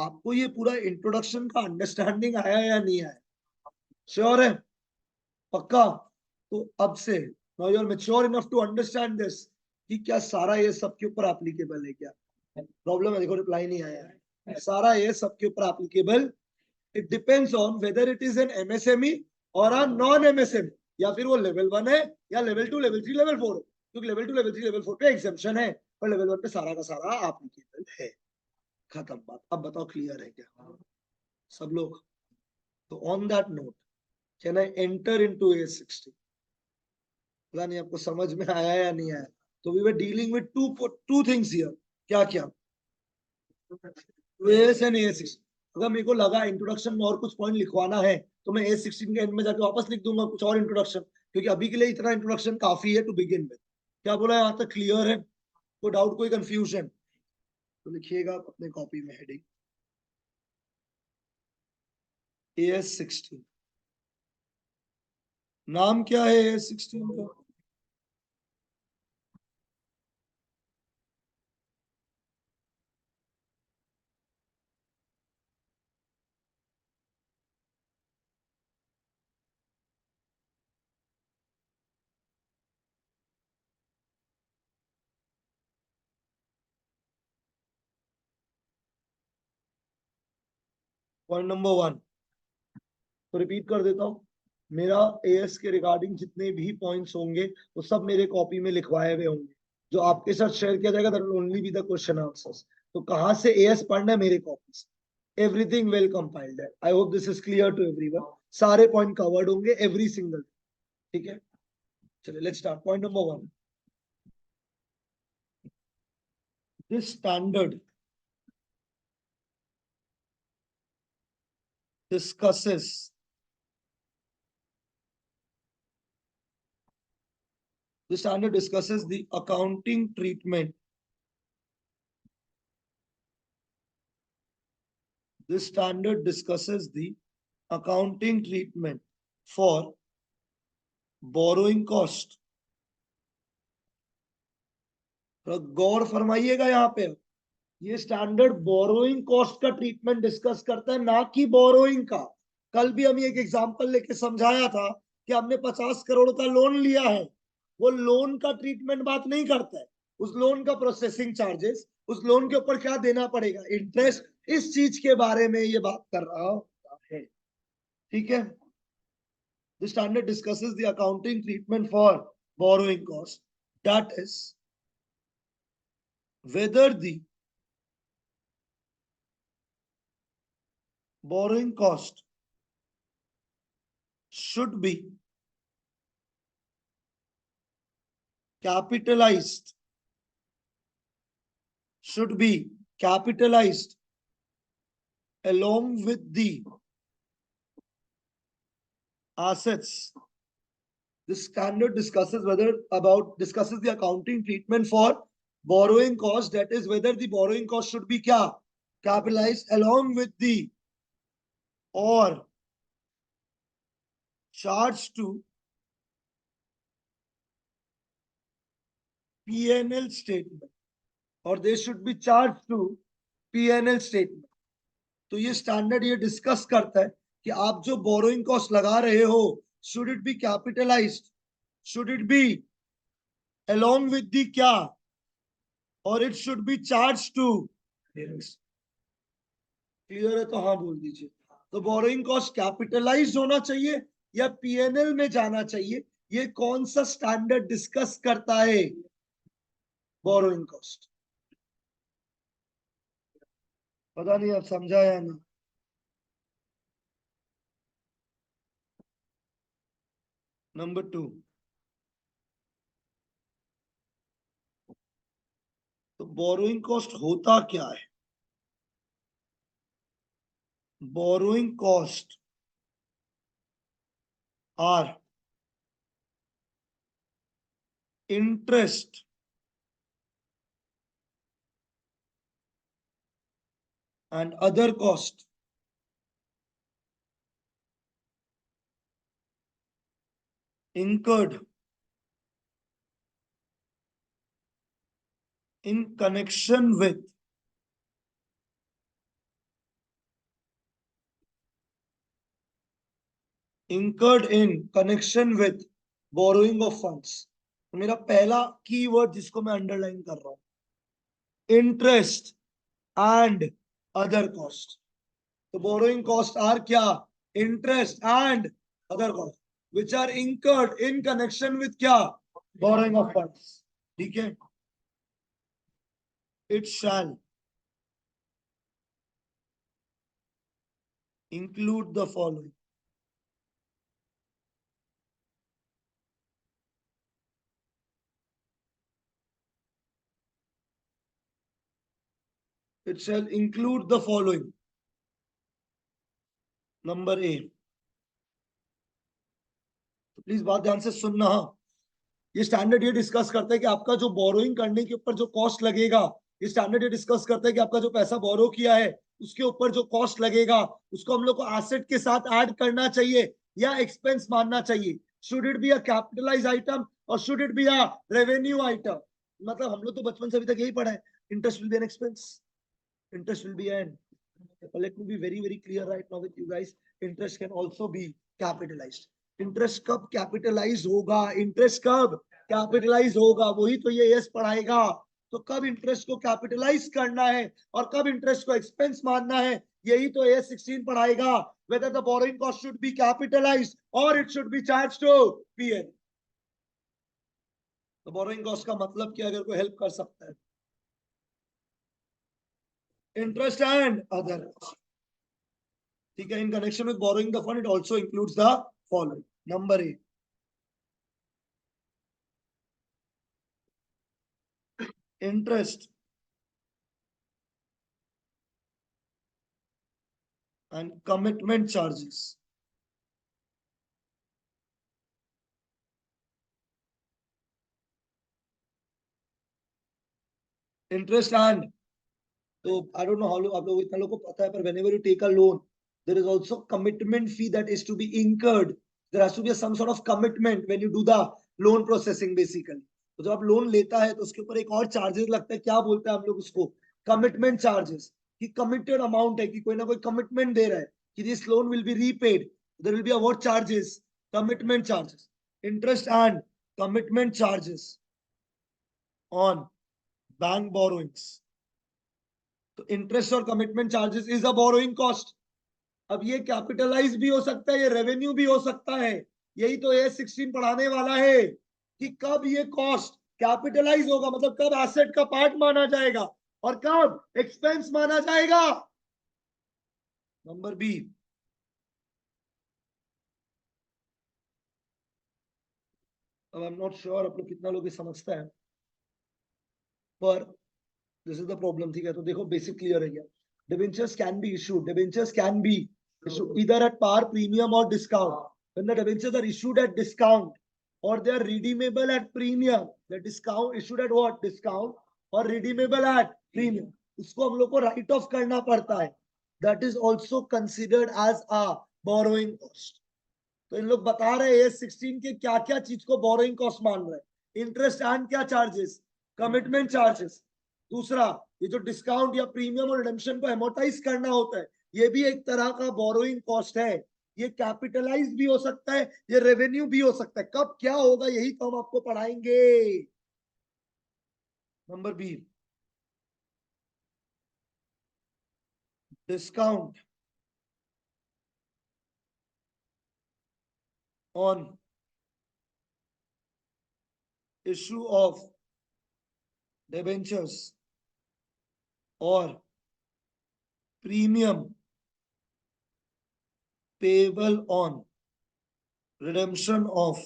आपको ये पूरा इंट्रोडक्शन का अंडरस्टैंडिंग आया या नहीं आया? श्योर है? पक्का? तो अब से now you are mature enough to understand this कि क्या सारा ये सबके ऊपर एप्लीकेबल है क्या? प्रॉब्लम है, देखो रिप्लाई नहीं आया है। सारा ये सबके ऊपर applicable, it depends on whether it is an MSME और अ नॉन एमएसएमई, या फिर वो लेवल 1 है या लेवल 2, लेवल 3, लेवल 4 है। क्योंकि लेवल 2, लेवल 3, लेवल 4 पे एग्जेम्पशन है, पर लेवल 1 पे सारा का सारा एप्लीकेबल है। खत्म बात। अब बताओ क्लियर है क्या सब लोग? तो on that note, can I enter into A16? पता नहीं आपको समझ में आया या नहीं आया। तो we were dealing with two things here. क्या क्या? S and A16। अगर मेरे को लगा इंट्रोडक्शन में और कुछ पॉइंट लिखवाना है, तो मैं A16 के एंड में जाके वापस लिख दूंगा कुछ और इंट्रोडक्शन, क्योंकि अभी के लिए इतना इंट्रोडक्शन काफी है टू बिगिन विद। क्या बोला, यहाँ तक क्लियर है? कोई डाउट, कोई कंफ्यूजन? तो लिखिएगा अपने कॉपी में हेडिंग AS16। नाम क्या है AS16 का? पॉइंट नंबर 1, तो रिपीट कर देता हूँ। मेरा एएस के रिगार्डिंग जितने भी पॉइंट्स होंगे वो सब मेरे कॉपी में लिखवाए हुए होंगे, जो आपके साथ शेयर किया जाएगा that will only be the question answers. तो कहाँ से एएस पढ़ना है? मेरे कॉपी से। एवरीथिंग वेल कंपाइल्ड है। I hope this is clear to everyone. सारे पॉइंट कवर्ड होंगे एवरी सिंगल। ठीक है, चलिए let's start. Point number 1, this standard discusses the standard discusses the accounting treatment. This standard discusses the accounting treatment for borrowing cost, गौर फरमाइएगा यहाँ पे, ये स्टैंडर्ड बोरोइंग कॉस्ट का ट्रीटमेंट डिस्कस करता है, ना कि बोरोइंग का। कल भी हम एक एग्जांपल लेके समझाया था कि हमने 50 करोड़ का लोन लिया है, वो लोन का ट्रीटमेंट बात नहीं करता है, उस लोन का प्रोसेसिंग चार्जेस, उस लोन के ऊपर क्या देना पड़ेगा, इंटरेस्ट, इस चीज के बारे में ये बात कर रहा है। ठीक है, the standard discusses the accounting treatment for borrowing cost, that is whether the borrowing cost should be capitalized, along with the assets. This standard discusses the accounting treatment for borrowing cost, that is whether the borrowing cost should be kya capitalized along with the or charged to P&L statement, और they should be charge to P&L statement. तो ये स्टैंडर्ड ये डिस्कस करता है कि आप जो बोरोइंग कॉस्ट लगा रहे हो, should it be capitalized, should it be along with the क्या, और it should be charge to. Clear है तो हाँ बोल दीजिए। तो बोरोइंग कॉस्ट कैपिटलाइज होना चाहिए या P&L में जाना चाहिए, ये कौन सा स्टैंडर्ड डिस्कस करता है, बोरोइंग कॉस्ट। पता नहीं आप समझा या ना। नंबर 2, तो बोरोइंग कॉस्ट होता क्या है। Borrowing cost are interest and other cost incurred in connection with borrowing of funds। तो मेरा पहला कीवर्ड जिसको मैं अंडरलाइन कर रहा हूं, इंटरेस्ट एंड अदर कॉस्ट। तो बोरोइंग कॉस्ट आर क्या, interest and other cost which are incurred in connection with क्या, बोरोइंग ऑफ फंड्स। ठीक है, it shall include the following: it shall include the following. Number A, तो प्लीज बात ध्यान से सुनना। ये स्टैंडर्ड ये डिस्कस करता है कि आपका जो बोरोइंग करने के ऊपर जो कॉस्ट लगेगा, ये स्टैंडर्ड ये डिस्कस करता है कि आपका जो पैसा बोरो किया है उसके ऊपर जो कॉस्ट लगेगा उसको हम लोग को एसेट के साथ ऐड करना चाहिए या एक्सपेंस मानना चाहिए। Should it be a capitalize item और should it be a revenue item. मतलब हम लोग तो बचपन से अभी तक यही पढ़ा है, interest will B an expense, interest will be an, let me be very very clear right now with you guys, interest can also be capitalized। Interest कब कैपिटलाइज होगा, इंटरेस्ट कब कैपिटलाइज होगा, वही तो ये यस पढ़ाएगा। तो कब इंटरेस्ट को कैपिटलाइज करना है और कब इंटरेस्ट को एक्सपेंस मानना है, यही तो S 16 पढ़ाएगा। whether the borrowing cost should be capitalized or it should be charged to P&L। तो बोरोइंग कॉस्ट का मतलब क्या, अगर कोई हेल्प कर सकता है, interest and other। ठीक है, in connection with borrowing the fund it also includes the following. Number A, interest and commitment charges. Interest and, तो आई डोंट नो हाउ आप लोग इतना लोगों को पता है, पर whenever you take a loan there is also commitment fee that is to be incurred। there has to be some sort of commitment when you do the loan processing basically. तो जब आप लोन लेता है तो उसके ऊपर एक और चार्जेस लगता है, क्या बोलते हैं हम लोग उसको, कमिटमेंट चार्जेस, कि कमिटेड अमाउंट है, कि कोई ना कोई कमिटमेंट दे रहा है कि this loan will be repaid, there will be a what charges, commitment charges, interest and commitment charges on bank borrowings. तो इंटरेस्ट और commitment charges is a borrowing cost. अब ये कैपिटलाइज भी हो सकता है, ये रेवेन्यू भी हो सकता है. यही तो AS16 पढ़ाने वाला है कि कब ये कॉस्ट कैपिटलाइज होगा, मतलब कब एसेट का पार्ट माना जाएगा और कब एक्सपेंस माना जाएगा. Number B. अब आई एम नॉट श्योर आप लोग कितना लोग समझता है, पर दिस इज द प्रॉब्लम. ठीक है, तो देखो बेसिक क्लियर है क्या. Debentures can be issued, debentures can be issued either at par, premium or discount. When the debentures are issued at discount or they are redeemable at premium, the discount issued at what, discount or redeemable at premium, उसको हम लोग को write off करना पड़ता है. That is also considered as a borrowing cost. तो इन लोग बता रहे हैं AS16 के क्या क्या चीज को बोरोइंग कॉस्ट मान रहे हैं. इंटरेस्ट एंड क्या चार्जेस, कमिटमेंट चार्जेस. दूसरा, ये जो डिस्काउंट या प्रीमियम और रिडेम्पशन को एमोर्टाइज करना होता है, ये भी एक तरह का बोरोइंग कॉस्ट है. ये कैपिटलाइज भी हो सकता है, ये रेवेन्यू भी हो सकता है. कब क्या होगा यही तो हम आपको पढ़ाएंगे. Number B, discount on issue of debentures और premium payable on redemption of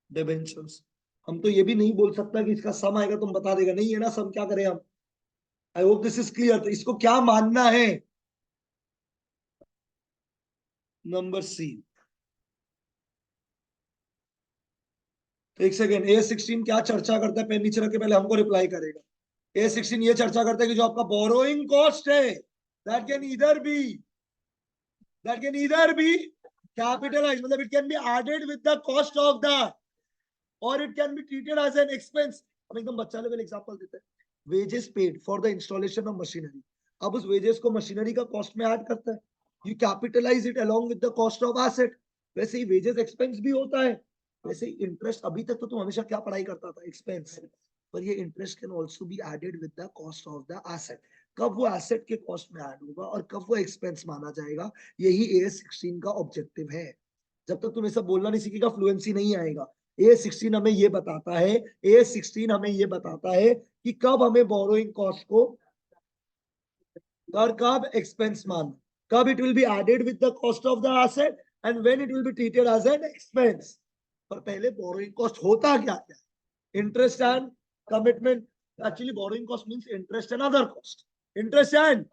debentures. हम तो ये भी नहीं बोल सकता कि इसका सम आएगा तुम बता देगा, नहीं है ना सम, क्या करें हम. I hope this is clear. तो इसको क्या मानना है. Number C. तो एक सेकेंड, A16 क्या चर्चा करता है, पेन नीचे रख के पहले हमको रिप्लाई करेगा. A16 ये चर्चा करता है कि जो आपका बोरोइंग कॉस्ट है, that can either be capitalized, मतलब it can be added with the cost of the, और it can be treated as an expense. हम एकदम बच्चा लेवल एग्जांपल देते हैं. Wages paid for the installation of machinery. अब उस वेजेस को मशीनरी का कॉस्ट में ऐड करता है, you capitalize it along with the cost of asset. वैसे ही वेजेस एक्सपेंस भी होता है. वैसे ही इंटरेस्ट, अभी तक तो तुम हमेशा क्या पढ़ाई करता था, एक्सपेंस, पर ये interest can also be added with the cost of the asset. कब वो एसेट के कॉस्ट में ऐड होगा और कब वो एक्सपेंस माना जाएगा, यही AS16 का ऑब्जेक्टिव है. जब तक तुम ये सब बोलना नहीं सीखेगा, फ्लुएंसी नहीं आएगा. A16 हमें ये बताता है, A16 हमें ये बताता है कि कब हमें बोरोइंग कॉस्ट को और कब एक्सपेंस मान, कब it will be added with the cost of the asset and when it will be treated as an expense. पर पहले बोरोइंग कॉस्ट होता क्या क्या, interest and commitment. Actually borrowing cost means interest and other cost. Interest and,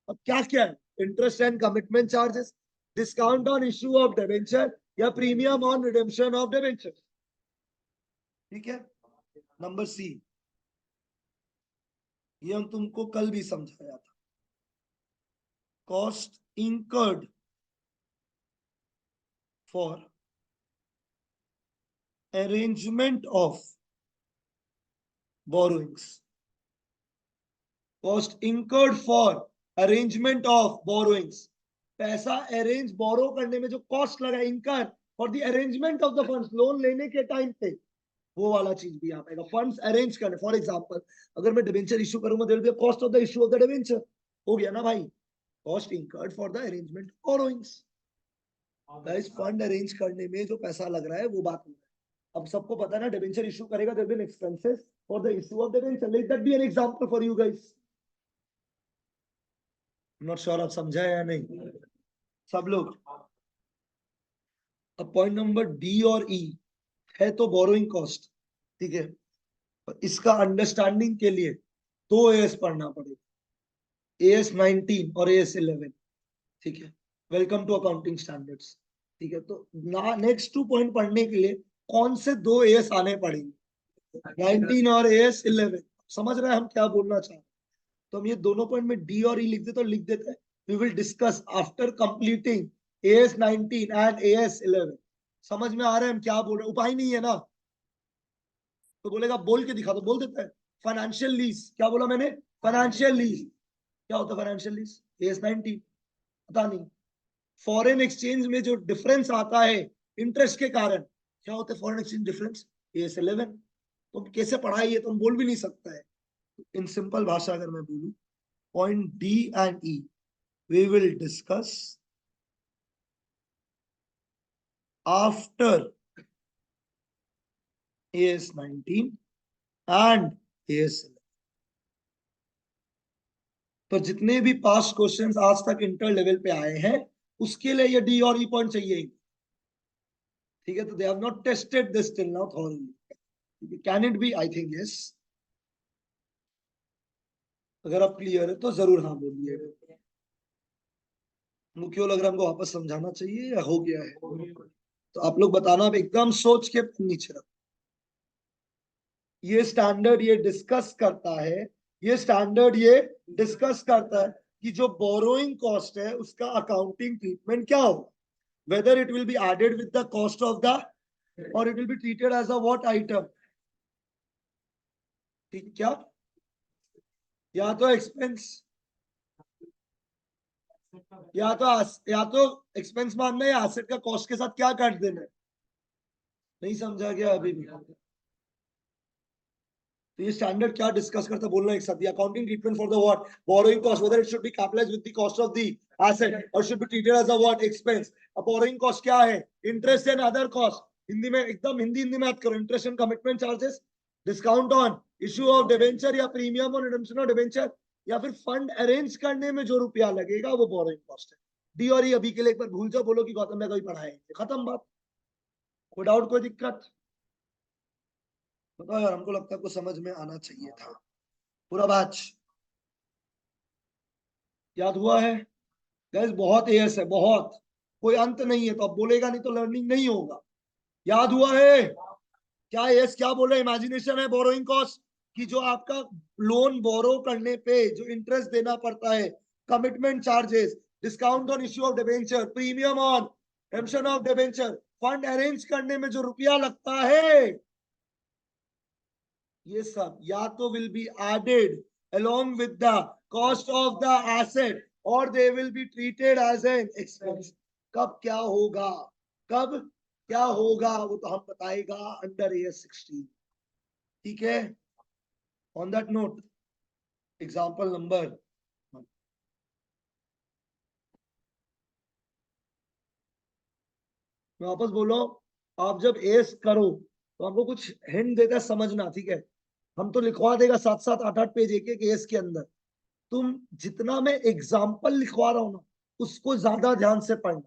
अब क्या क्या है, interest and commitment charges, discount on issue of debenture या premium on redemption of debenture. ठीक है. नंबर सी, ये हम तुमको कल भी समझाया था. Cost incurred for arrangement of borrowings. Cost incurred for arrangement of borrowings. पैसा अरेंज बोरो करने में जो कॉस्ट लगा, इंकर for the arrangement of the funds, loan लेने के टाइम पे, वो वाला चीज भी यहाँ पे आएगा. फंड्स अरेंज करने, फॉर एग्जांपल अगर मैं डिबेंचर इशू करूंगा, there will be cost of the issue of the debenture. हो गया ना भाई. Cost incurred for the arrangement of borrowings. Guys, fund arrange करने में जो पैसा लग रहा है वो बात हो रहा है. अब सबको पता है ना, डिबेंचर इशू करेगा, there will be expenses for the issue of the debenture. Let that be an example for you guys. Not sure आप समझा या नहीं सब लोग. अब पॉइंट नंबर डी और ई है तो बोरोइंग कॉस्ट. ठीक है, इसका अंडरस्टैंडिंग के लिए दो AS पढ़ना पड़ेगा, AS19 और AS11. ठीक है, वेलकम टू अकाउंटिंग स्टैंडर्ड्स. ठीक है, तो नेक्स्ट 2 पॉइंट पढ़ने के लिए कौन से दो AS आने पड़ेंगे, 19 और AS11. समझ रहे हैं हम क्या बोलना चाहते हैं. तो हम ये दोनों पॉइंट में डी और ई लिख देते, तो लिख देते हैं. We will discuss after completing AS19 and AS11. समझ में आ रहा है हम क्या बोल रहे हैं? उपाय नहीं है ना, तो बोलेगा बोल के दिखा, तो बोल देता है। फाइनेंशियल लीज, क्या बोला मैंने? Financial lease. क्या होता है फाइनेंशियल लीज? AS19, पता नहीं। फॉरेन एक्सचेंज में जो डिफरेंस आता है इंटरेस्ट के कारण, क्या होता है फॉरेन एक्सचेंज डिफरेंस? AS11। तो कैसे पढ़ाई है तो हम बोल भी नहीं सकता है। इन सिंपल भाषा अगर मैं बोलूं, point D and E V will discuss after AS19 and AS11। तो जितने भी पास्ट क्वेश्चंस आज तक इंटर लेवल पे आए हैं, उसके लिए ये डी और ई पॉइंट चाहिए। ठीक है, तो they have not tested this till now thoroughly. Can it be? I think yes. अगर आप क्लियर है तो जरूर हाँ बोलिए। क्यों लग रहा है हमको वापस समझाना चाहिए या हो गया है? तो आप लोग बताना, अब एकदम सोच के नीचे रखो। ये स्टैंडर्ड ये डिस्कस करता है, ये स्टैंडर्ड ये डिस्कस करता है कि जो बोरोइंग कॉस्ट है उसका अकाउंटिंग ट्रीटमेंट क्या होगा, whether it will be added with the cost of the or it will be treated as a what item। ठीक, क्या? या तो एक्सपेंस, या तो एक्सपेंस मानना है, या एसेट का कॉस्ट के साथ क्या काट देना है। नहीं समझा गया अभी भी? तो ये स्टैंडर्ड क्या डिस्कस करता है बोलना एक साथ। Accounting treatment for the what borrowing cost, whether it should be capitalized with the cost of the asset और should be treated as a what expense. अब बोरोइंग कॉस्ट क्या है? Interest and other cost. Hindi में एकदम हिंदी में याद करो। Interest and commitment charges, discount on issue of debenture या premium on redemption of debenture, या फिर फंड अरेंज करने में जो रुपया लगेगा वो बोरोइंग कॉस्ट है। डी और ई अभी के लिए एक बार भूल जाओ, बोलो कि गौतम ने कभी पढ़ा है, खत्म बात। कोई डाउट, कोई दिक्कत? बताओ यार, हमको लगता है आपको समझ में आना चाहिए था। पूरा बैच याद हुआ है? गैस बहुत एयर्स है, बहुत, कोई अंत नहीं है। तो अब बोलेगा नहीं तो लर्निंग नहीं होगा। याद हुआ है? क्या यस, क्या बोल रहे? इमेजिनेशन है बोरोइंग कॉस्ट कि जो आपका लोन बोरो करने पे जो इंटरेस्ट देना पड़ता है, commitment charges, discount on issue of debenture, premium on redemption of debenture, fund arrange करने में जो रुपया लगता है, ये सब या तो will be added along with the cost of the asset or they will be treated as an expense। कब क्या होगा, कब क्या होगा वो तो हम बताएगा अंडर AS16। ठीक है, on that note example number, मैं वापस बोलो, आप जब एस करो तो आपको कुछ हिंट देता है समझना। ठीक है, हम तो लिखवा देगा 7-7 8-8 पेज एक एक एस के अंदर। तुम जितना मैं एग्जाम्पल लिखवा रहा हूं ना, उसको ज्यादा ध्यान से पढ़ना।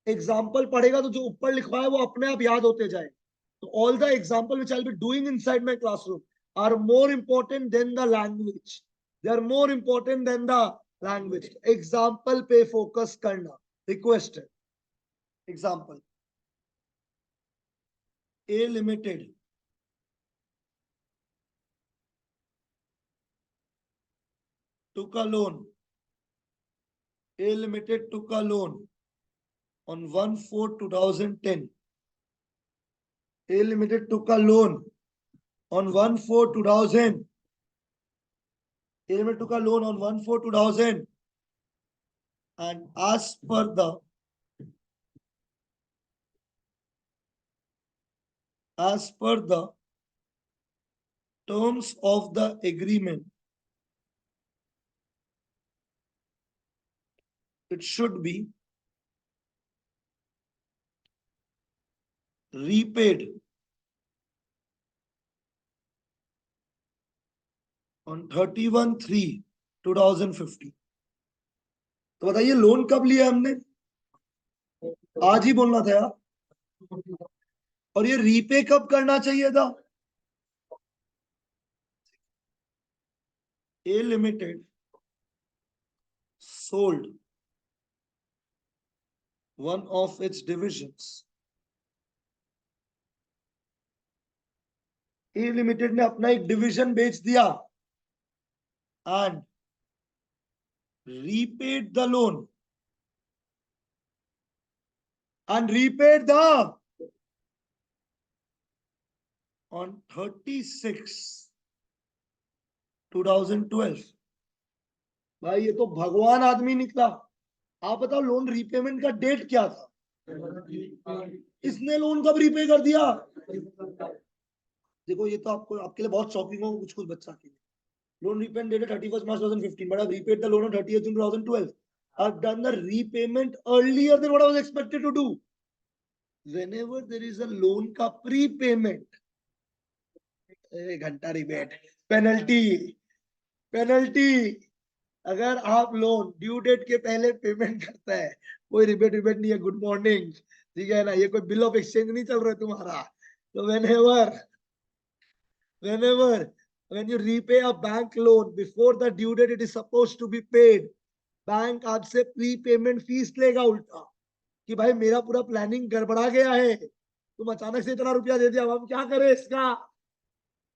एग्जाम्पल पढ़ेगा तो जो ऊपर लिखवा है वो अपने आप याद होते जाए। तो all the example which I will be doing inside my classroom are more important than the language. They are more important than the language. Example पे फोकस करना रिक्वेस्ट है। Example, A limited took a loan, A Limited took a loan on 1/4/2010. A Limited took a loan on 1/4/2000. A Limited took a loan on 1/4/2000, and as per the terms of the agreement, it should be repaid on 31/3/2015। तो बताइए लोन कब लिया हमने? आज ही बोलना था यार। और ये रीपे कब करना चाहिए था? A Limited sold one of its divisions। A Limited ने अपना एक डिवीजन बेच दिया and repaid the loan and repaid the on 36/2012। भाई ये तो भगवान आदमी निकला। आप बताओ लोन रीपेमेंट का डेट क्या था? इसने लोन कब रीपे कर दिया? देखो ये तो आपको आपके लिए बहुत शॉकिंग हो, कुछ कुछ बच्चा के लिए। Loan repayment date 31 March 2015, but I've repaid the loan on 30th June 2012. I've done the repayment earlier than what I was expected to do. Whenever there is a loan का prepayment, घंटा रिबेट, पेनल्टी, पेनल्टी। अगर आप लोन ड्यू डेट के पहले पेमेंट करता है, कोई रिबेट रिबेट नहीं है, गुड मॉर्निंग, ठीक है ना, ये कोई बिल ऑफ एक्सचेंज नहीं चल रहा है तुम्हारा। तो whenever when you repay a bank loan before the due date it is supposed to be paid, bank आपसे प्री पेमेंट फीस लेगा उल्टा, कि भाई मेरा पूरा प्लानिंग गड़बड़ा गया है, तुम अचानक से इतना रुपया दे दिया, अब हम क्या करें इसका?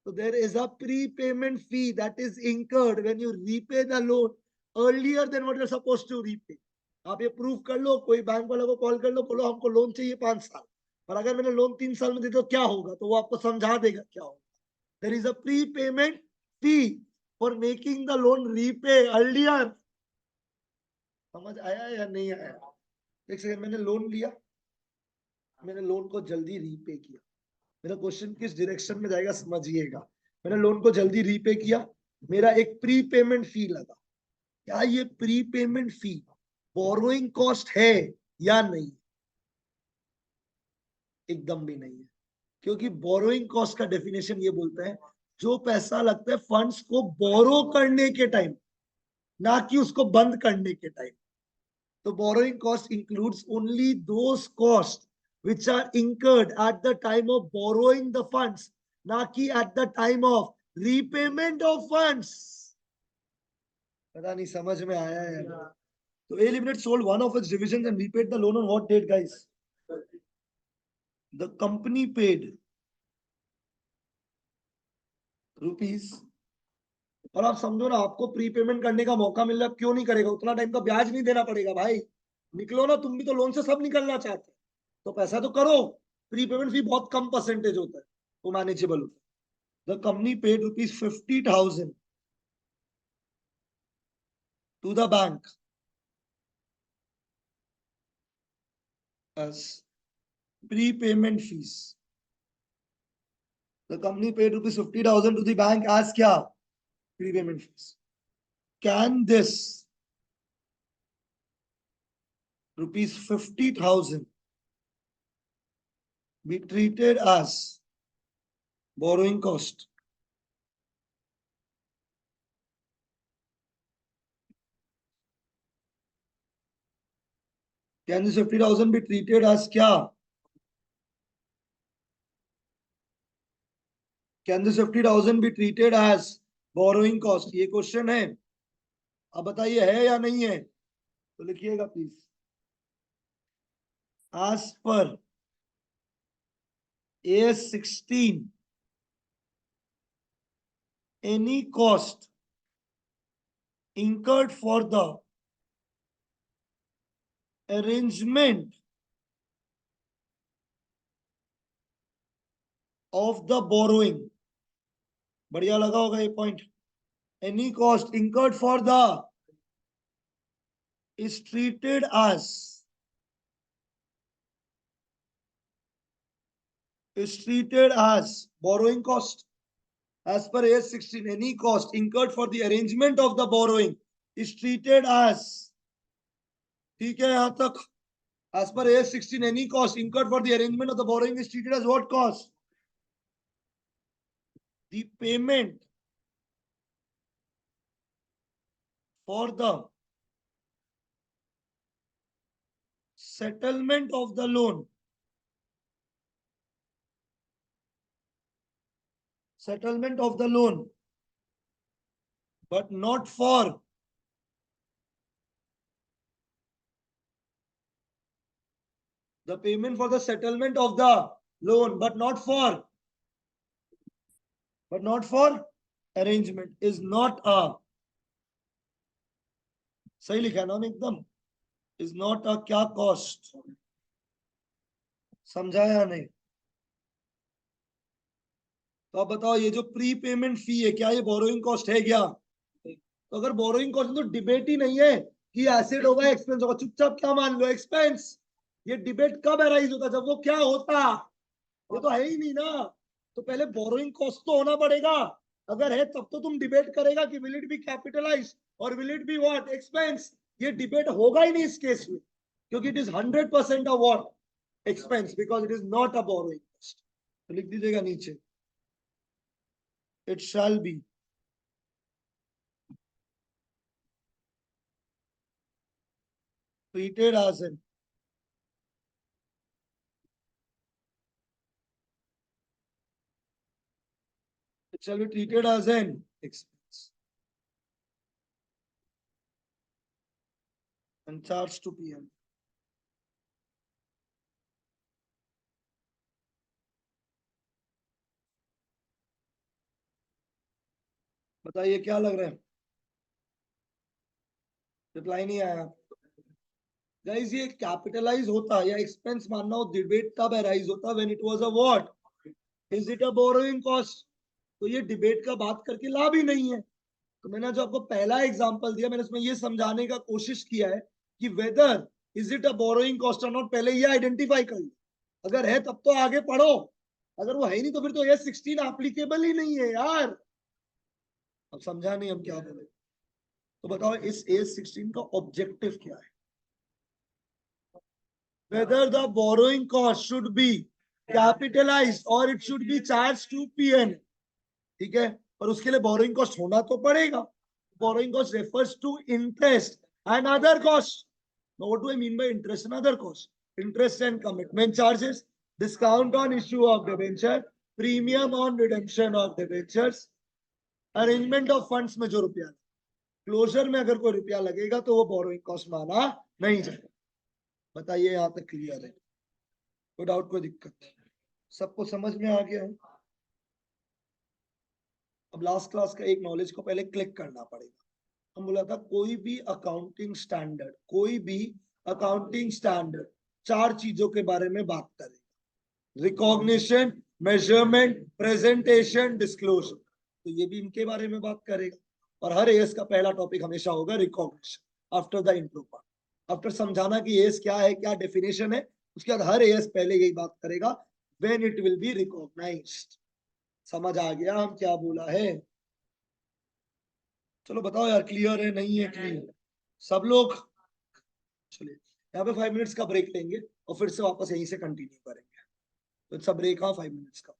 So there is a prepayment fee that is incurred when you repay the loan earlier than what you're supposed to repay. आप ये प्रूफ कर लो, कोई बैंक वाले को कॉल कर लो, बोलो हमको लोन चाहिए 5 साल, और अगर मैंने लोन 3 साल में दे तो क्या होगा, तो वो आपको समझा देगा क्या होगा। There is a prepayment fee for making the loan repay earlier. समझ आया या नहीं आया? एक सेकंड, मैंने लोन लिया, मैंने लोन को जल्दी रीपे किया। मेरा क्वेश्चन किस डायरेक्शन में जाएगा समझिएगा। मैंने लोन को जल्दी रीपे किया, मेरा एक प्री पेमेंट फी लगा। क्या ये प्री पेमेंट फी बोरोइंग कॉस्ट है या नहीं? एकदम भी नहीं है, क्योंकि बोरोइंग कॉस्ट का डेफिनेशन ये बोलता है जो पैसा लगता है फंड्स को बोरो करने के टाइम, ना कि उसको बंद करने के टाइम। तो borrowing cost includes only those cost which are incurred at the time of borrowing the funds, ना कि at the time of repayment of funds। पता नहीं समझ में आया है? तो A Limited sold one of its divisions and repaid the loan on what date, guys? The company paid rupees, और आप समझो ना, आपको प्रीपेमेंट करने का मौका मिल रहा है, क्यों नहीं करेगा? उतना टाइम का ब्याज नहीं देना पड़ेगा भाई, निकलो ना, तुम भी तो लोन से सब निकलना चाहते हैं, तो पैसा तो करो। प्रीपेमेंट फी बहुत कम परसेंटेज होता है, तो मैनेजेबल होता है। The company paid ₹50,000 to the bank as prepayment fees. The company paid ₹50,000 to the bank as क्या? Prepayment fees. Can this ₹50,000 be treated as borrowing cost? Can this 50,000 be treated as क्या? Can this 50,000 be treated as borrowing cost? ये क्वेश्चन है, अब बताइए है या नहीं है, तो लिखिएगा please. As per AS 16, any cost incurred for the arrangement of the borrowing, बढ़िया लगा होगा ये point, any cost incurred for the is treated as borrowing cost. As per AS 16, any cost incurred for the arrangement of the borrowing is treated as, ठीक है यहां तक? As per AS 16, any cost incurred for the arrangement of the borrowing is treated as what cost? The payment for the settlement of the loan. Settlement of the loan, but not for the payment for the settlement of the loan, but not for arrangement is not a, सही लिखा है ना एकदम, is not a क्या cost, समझा या नहीं? तो आप बताओ ये जो प्री पेमेंट फी है क्या ये बोरोइंग कॉस्ट है क्या? तो अगर बोरोइंग कॉस्ट तो डिबेट ही नहीं है कि एसेट होगा एक्सपेंस होगा, चुपचाप क्या मान लो एक्सपेंस। ये डिबेट कब अराइज होता जब वो क्या होता, ये तो है ही नहीं ना। तो पहले बोरोइंग कॉस्ट तो होना पड़ेगा, अगर है तब तो तुम डिबेट करेगा कि विल इट बी कैपिटलाइज और will it be what expense. ये डिबेट होगा ही नहीं इस केस में, क्योंकि it is 100% of what expense because it is not a borrowing cost. तो लिख दीजिएगा नीचे, it shall be treated as an it shall be treated as an expense and charged to PM। बताइए क्या लग रहा है? रिप्लाई नहीं आया। गाइस ये कैपिटलाइज होता या एक्सपेंस मानना हो, डिबेट तब अराइज होता when it was a what, is it a borrowing cost. तो ये डिबेट का बात करके लाभ ही नहीं है। तो मैंने जो आपको पहला एग्जांपल दिया मैंने उसमें ये समझाने का कोशिश किया है कि whether is it a borrowing cost और नॉट, पहले ये आइडेंटिफाई कर लो। अगर है तब तो आगे पढ़ो, अगर वो है ही नहीं तो फिर तो ये 16 एप्लीकेबल ही नहीं है यार। अब समझा नहीं हम क्या बोले। तो बताओ इस A16 का ऑब्जेक्टिव क्या है? whether the borrowing cost should be capitalized or it should be charged to PN। ठीक है, पर उसके लिए बोरोइंग कॉस्ट होना तो पड़ेगा। Borrowing cost refers to interest and other cost. What do I mean by interest and other cost? Interest and commitment charges, discount on issue of debenture, premium on redemption of debentures, arrangement of funds में जो रुपया, क्लोजर में अगर कोई रुपया लगेगा तो वो बोरोइंग कॉस्ट माना नहीं जाएगा। बताइए यहाँ तक क्लियर है? कोई डाउट कोई दिक्कत? सबको समझ में आ गया है? अब लास्ट क्लास का एक नॉलेज को पहले क्लिक करना पड़ेगा। हम बोला था कोई भी अकाउंटिंग स्टैंडर्ड चार चीजों के बारे में बात करेगा, रिकॉग्निशन, मेजरमेंट, प्रेजेंटेशन, डिस्क्लोजर। तो ये भी इनके बारे में बात करेगा। और हर एएस का पहला टॉपिक हमेशा होगा recognition after the intro part. After समझाना कि एएस क्या है क्या डेफिनेशन है, उसके बाद हर एएस पहले यही बात करेगा when it will be recognized. समझ आ गया हम क्या बोला है? चलो बताओ यार, क्लियर है नहीं है? क्लियर सब लोग? चलिए यहाँ पे 5 मिनट्स का ब्रेक लेंगे और फिर से वापस यहीं से कंटिन्यू करेंगे। तो इट्स अ ब्रेक, हाँ 5 मिनट्स का।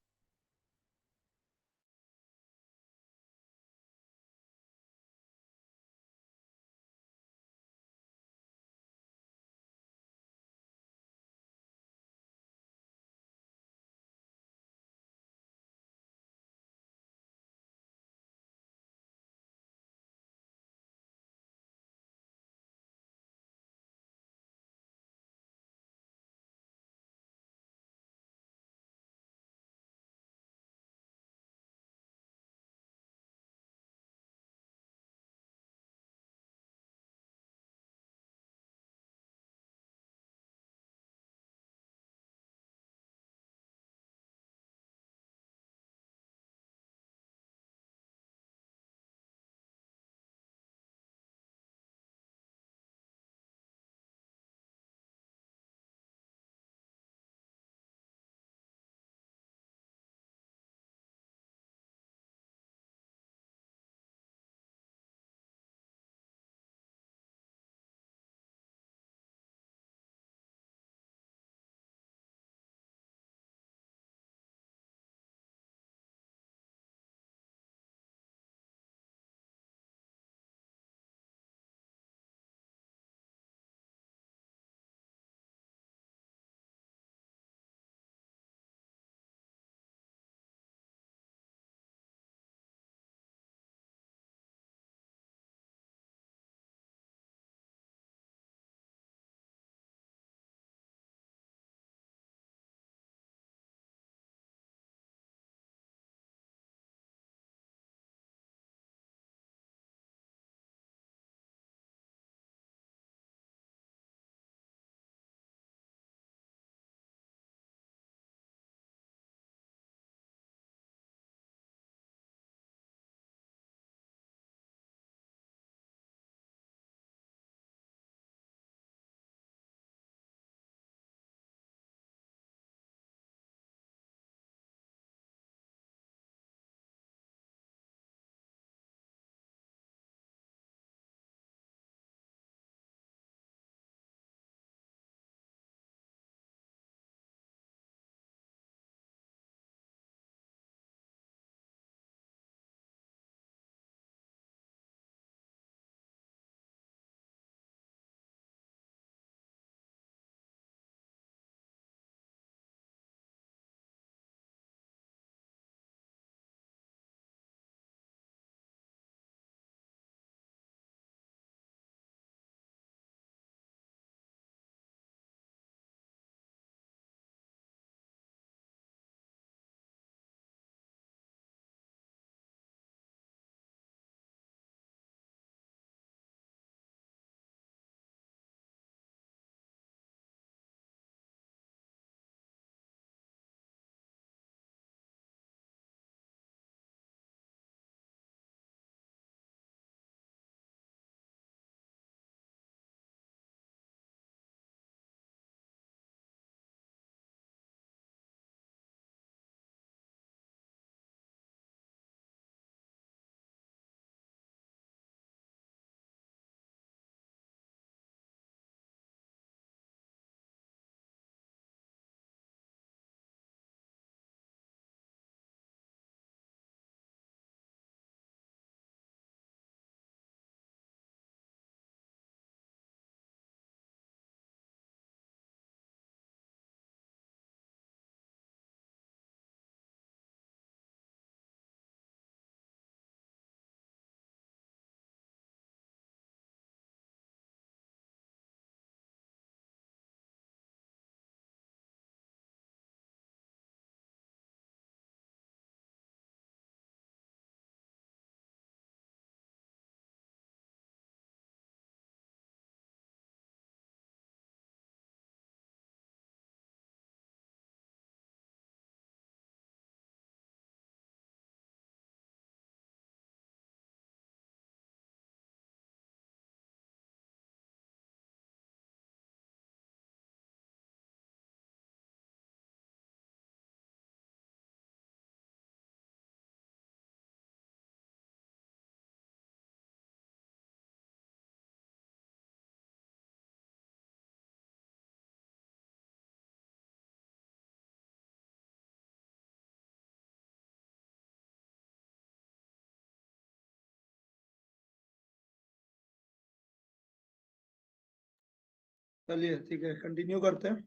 चलिए ठीक है, कंटिन्यू करते हैं।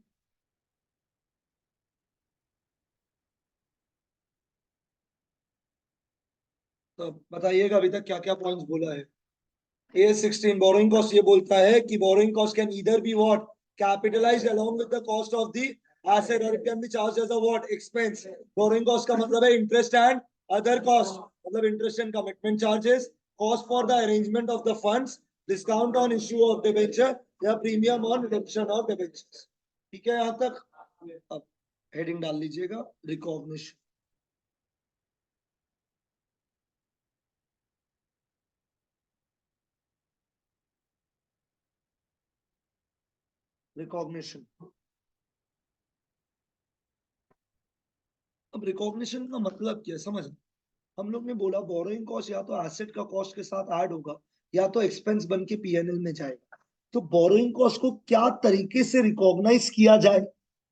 तो बताइएगा अभी तक क्या क्या पॉइंट्स बोला है। A16 बोरोइंग कॉस्ट ये बोलता है कि borrowing cost can either be what, capitalized along with the cost of the asset, और it can be charge as a what, expense. Borrowing cost का मतलब है इंटरेस्ट एंड अदर कॉस्ट, मतलब interest and commitment charges, cost for the arrangement of the funds, discount on issue of debenture या premium on redemption of debentures. ठीक है यहां तक। अब हेडिंग डाल लीजिएगा, रिकॉग्निशन। रिकॉग्निशन। अब रिकॉग्निशन का मतलब क्या है समझ। हम लोग ने बोला बोरोइंग कॉस्ट या तो एसेट का कॉस्ट के साथ ऐड होगा या तो एक्सपेंस बन के पीएनएल में जाएगा। तो बोरोइंग कॉस्ट को क्या तरीके से रिकॉग्नाइज किया जाए,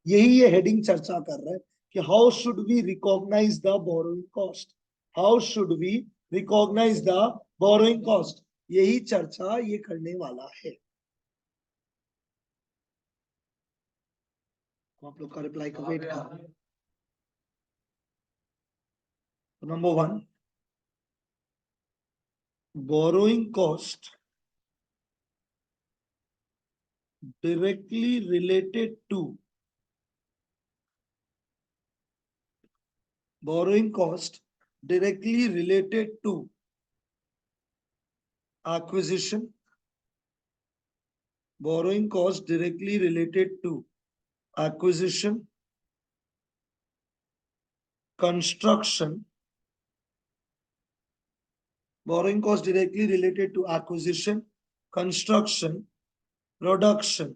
यही ये हेडिंग चर्चा कर रहा है कि how should we recognize the borrowing cost, how should we recognize the borrowing cost, यही चर्चा ये करने वाला है। आप लोग का रिप्लाई का वेट कर रहे हैं। Number one, borrowing cost directly related to borrowing cost directly related to acquisition, borrowing cost directly related to acquisition, construction, borrowing cost directly related to acquisition, construction, production,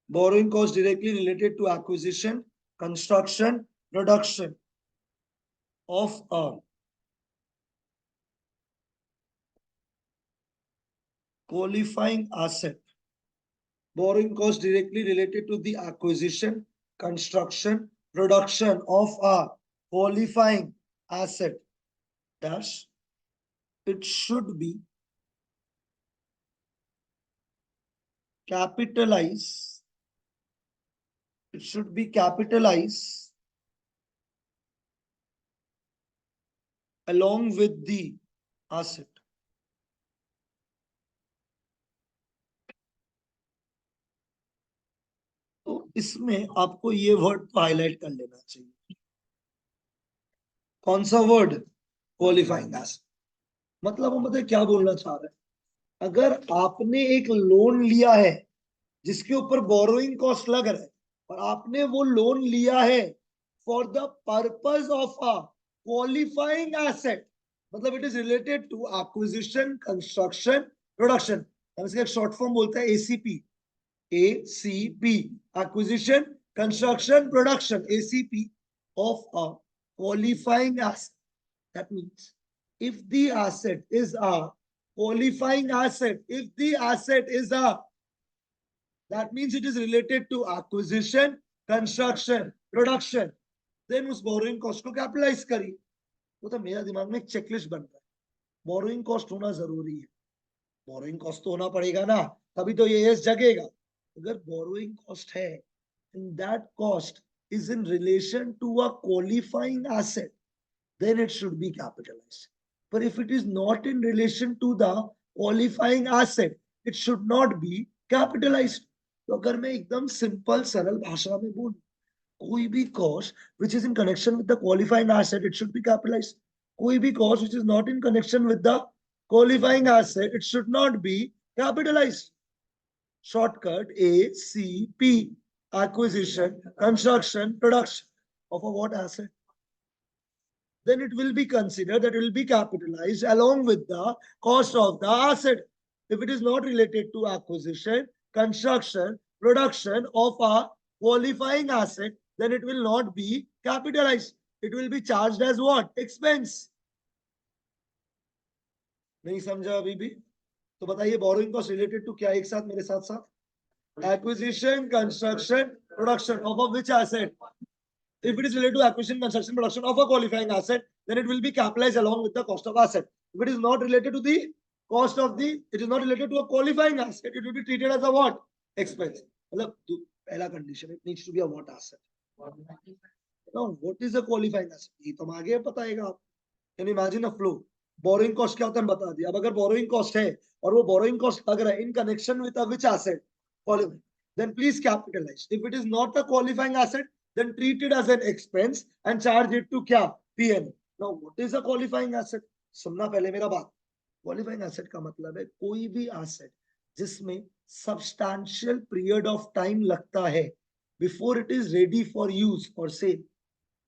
borrowing cost directly related to acquisition, construction, production of a qualifying asset, borrowing cost directly related to the acquisition, construction, production of a qualifying asset dash, it should be capitalized, it should be capitalized along with the asset. तो इसमें आपको ये वर्ड तो हाईलाइट कर लेना चाहिए। कौन सा वर्ड? Qualifying asset. मतलब हम बताए क्या बोलना चाह रहे हैं। अगर आपने एक लोन लिया है जिसके ऊपर बोरोइंग कॉस्ट लग रहा है, और आपने वो लोन लिया है for the purpose of a qualifying asset, मतलब it is related to acquisition, construction, production. हम इसका एक शॉर्ट फॉर्म बोलते हैं ACP, ACP, acquisition, construction, production, ACP of a qualifying asset. That means if the asset is a qualifying asset, if the asset is a, that means it is related to acquisition, construction, production, then उस borrowing cost को कैपिटलाइज करिए। वो तो मेरा दिमाग में एक चेकलिस्ट बन रहा है। बोरोइंग कॉस्ट होना जरूरी है, बोरोइंग कॉस्ट तो होना पड़ेगा ना, तभी तो ये एस जगेगा। अगर बोरोइंग कॉस्ट है and that cost is in relation to a qualifying asset, then it should be capitalized. But if it is not in relation to the qualifying asset, it should not be capitalized. तो अगर मैं एकदम सिंपल सरल भाषा में बोलूं, कोई भी cost which is in connection with the qualifying asset, it should be capitalized. कोई भी cost which is not in connection with the qualifying asset, it should not be capitalized. Shortcut ACP, acquisition, construction, production of a what asset? Then it will be considered that it will be capitalized along with the cost of the asset. If it is not related to acquisition, construction, production of a qualifying asset, then it will not be capitalized. It will be charged as what? Expense. नहीं समझा अभी भी? तो बताइए बोरोइंग कॉस्ट रिलेटेड टू क्या, एक साथ मेरे साथ साथ? Acquisition, construction, production of a which asset? If it is related to acquisition, construction, production of a qualifying asset, then it will be capitalized along with the cost of asset. If it is not related to the cost of the, it is not related to a qualifying asset, it will be treated as a what? Expense. मतलब पहला condition, it needs to be a what asset. Now, what is a qualifying asset? ये तो हम आगे बताएगा आप. Can you imagine a flow? Borrowing cost क्या होता है बता दिया. अब अगर borrowing cost है और वो borrowing cost लग रहा है in connection with a which asset? Qualifying. Then please capitalize. If it is not a qualifying asset, then treat it as an expense and charge it to क्या? PN. Now, what is a qualifying asset? सुनना पहले मेरा बात. Qualifying asset का मतलब है कोई भी asset जिसमें substantial period of time लगता है before it is ready for use or sale.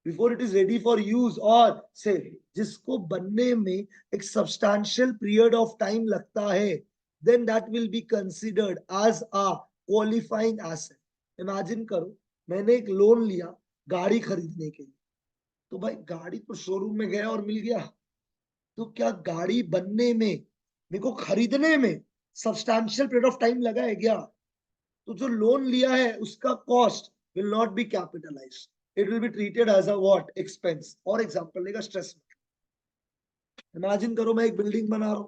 Before it is ready for use or sale, जिसको बनने में एक substantial period of time लगता है, then that will be considered as a qualifying asset. Imagine करो, मैंने एक लोन लिया गाड़ी खरीदने के लिए, तो भाई गाड़ी तो शोरूम में गया और मिल गया, तो क्या गाड़ी बनने में मेरे को खरीदने में substantial period of time लगा है क्या? तो जो लोन लिया है उसका cost will not be capitalized. It will be treated as a what? Expense. और एग्जांपल लेगा स्ट्रेस में. इमेजिन करो मैं एक बिल्डिंग बना रहा हूं.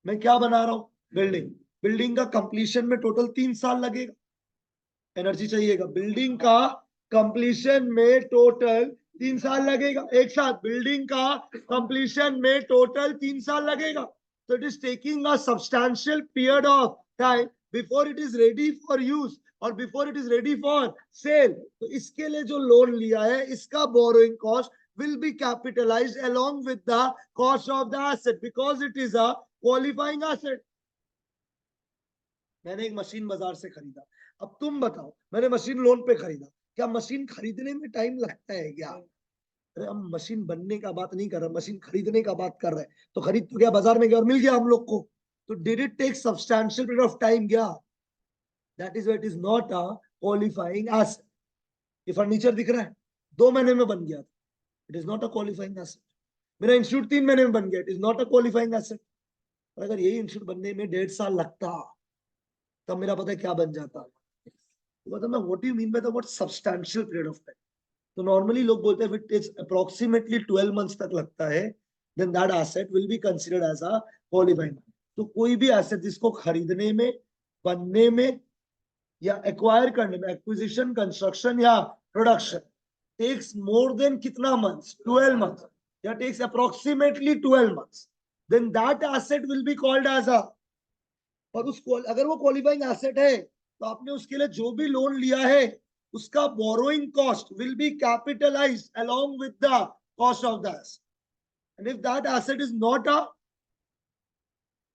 मैं क्या बना रहा हूं? बिल्डिंग. बिल्डिंग का कंप्लीशन में टोटल 3 साल लगेगा. एनर्जी चाहिएगा. बिल्डिंग का कंप्लीशन में टोटल 3 साल लगेगा. एक साथ बिल्डिंग का कंप्लीशन में टोटल 3 साल लगेगा. तो it is taking a substantial period of time before it is ready for use और before it is ready for sale. तो इसके लिए जो लोन लिया है इसका borrowing cost will be capitalized along with the cost of the asset because it is a qualifying asset. मैंने एक मशीन बाजार से खरीदा. अब तुम बताओ, मैंने मशीन लोन पे खरीदा, क्या मशीन खरीदने में टाइम लगता है क्या? अरे हम मशीन बनने का बात नहीं कर रहे, मशीन खरीदने का बात कर रहे हैं. तो खरीद तो गया, बाजार में गया और मिल गया हम लोग को. तो did it take substantial period of time क्या? That is what is not a qualifying asset. ये फर्नीचर दिख रहा है 2 महीने में बन गया था, it is not a qualifying asset. मेरा इंस्टीट्यूट 3 महीने में बन गया, it is not a qualifying asset. और अगर यही इंस्टीट्यूट बनने में 1.5 साल लगता तब मेरा पता है क्या बन जाता. मतलब ना, what do you mean by the word substantial period of time? तो नॉर्मली लोग बोलते हैं इट इज अप्रोक्सीमेटली 12 मंथ्स तक लगता है, then that asset will be considered as a qualifying. तो कोई भी एसेट जिसको खरीदने में, बनने में या एक्वायर करने में, एक्विजिशन, कंस्ट्रक्शन या प्रोडक्शन, takes more than कितना months? 12 months. या takes approximately 12 months. Then that asset will be called as a. और उसको अगर वो क्वालिफाइंग एसेट है तो आपने उसके लिए जो भी लोन लिया है उसका borrowing cost will be capitalised along with the cost of the asset. And if that asset is not a,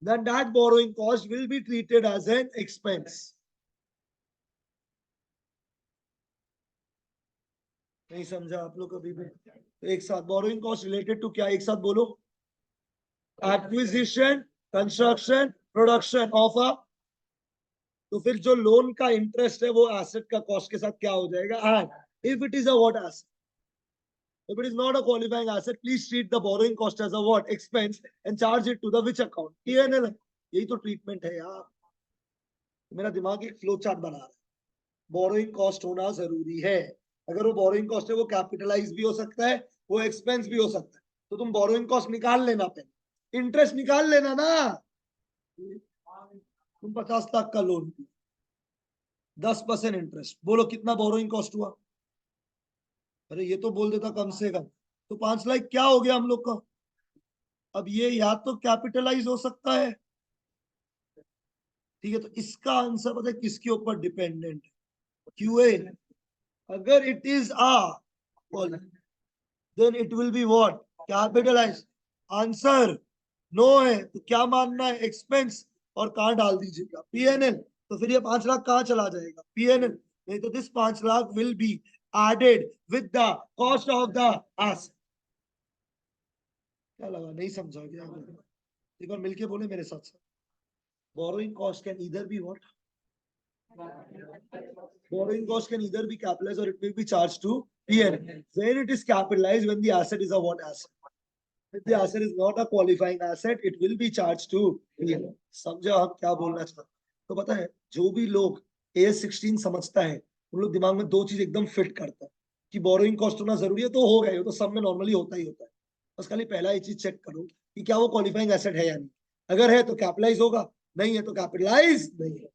then that borrowing cost will be treated as an expense. नहीं समझा आप लोग अभी भी? एक साथ बोरोइंग कॉस्ट रिलेटेड टू क्या? एक साथ बोलो. एक्विजिशन, कंस्ट्रक्शन, प्रोडक्शन ऑफ अ. तो फिर जो लोन का इंटरेस्ट है वो एसेट का कॉस्ट के साथ क्या हो जाएगा? And if it is a what asset, if it is not a qualifying asset, please treat the borrowing cost as a what? Expense and charge it to the which account? P&L. यही तो ट्रीटमेंट है यार. मेरा दिमाग एक फ्लो चार्ट बना रहा है. बोरोइंग कॉस्ट होना जरूरी है. अगर वो बोरोइंग कॉस्ट है वो कैपिटलाइज भी हो सकता है, वो एक्सपेंस भी हो सकता है. तो तुम बोरोइंग कॉस्ट निकाल लेना, पहले इंटरेस्ट निकाल लेना ना. तुम 50 लाख का लोन, 10% इंटरेस्ट, बोलो कितना बोरोइंग कॉस्ट हुआ? अरे ये तो बोल देता कम से कम. तो 5 लाख क्या हो गया हम लोग का? अब ये या तो कैपिटलाइज हो सकता है, ठीक है, तो इसका आंसर पता है किसके ऊपर डिपेंडेंट है? क्यूए. अगर इट इज आ, then it will be what? Capitalise. Answer no है तो क्या मानना है? एक्सपेंस. और कहां डाल दीजिएगा? पीएनएल. तो फिर ये 5 लाख कहां चला जाएगा? पीएनएल. नहीं तो this 5 lakh will be added with the cost of the asset. क्या लगा नहीं समझा क्या? एक बार मिलके बोले मेरे साथ साथ. borrowing cost can either be what? Borrowing cost can either be capitalized or it may be charged to P&L. When it is capitalized, when the asset is a what asset? If the asset is not a qualifying asset, it will be charged to P&L. समझा हम क्या बोलना चाहते? तो पता है जो भी लोग AS16 समझता है उन लोग दिमाग में 2 चीज एकदम फिट करता है कि बोरोइंग कॉस्ट होना जरूरी है, तो हो गया, तो सब में नॉर्मली होता ही होता है. बस खाली पहला ही चीज चेक करो कि क्या वो क्वालिफाइंग एसेट है या नहीं. अगर है तो कैपिटलाइज होगा, नहीं है तो कैपिटलाइज नहीं है।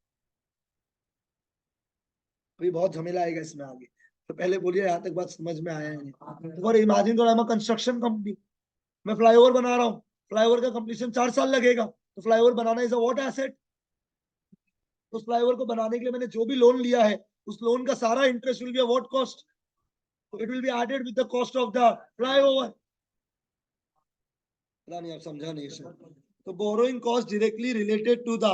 अभी बहुत झमेला आएगा इसमें आगे, तो पहले बोलिए यहाँ तक बात समझ में आया है नहीं। और इमेजिन तो कंस्ट्रक्शन कंपनी, मैं फ्लाईओवर बना रहा हूँ, फ्लाईओवर का कंप्लीशन 4 साल लगेगा, तो flyover banana is a what asset. उस फ्लाईओवर को बनाने के लिए मैंने जो भी लोन लिया है, उस लोन का सारा interest will be a what cost, it will be added with the cost of the flyover. पता नहीं आप समझा नहीं सर। तो borrowing cost directly related to the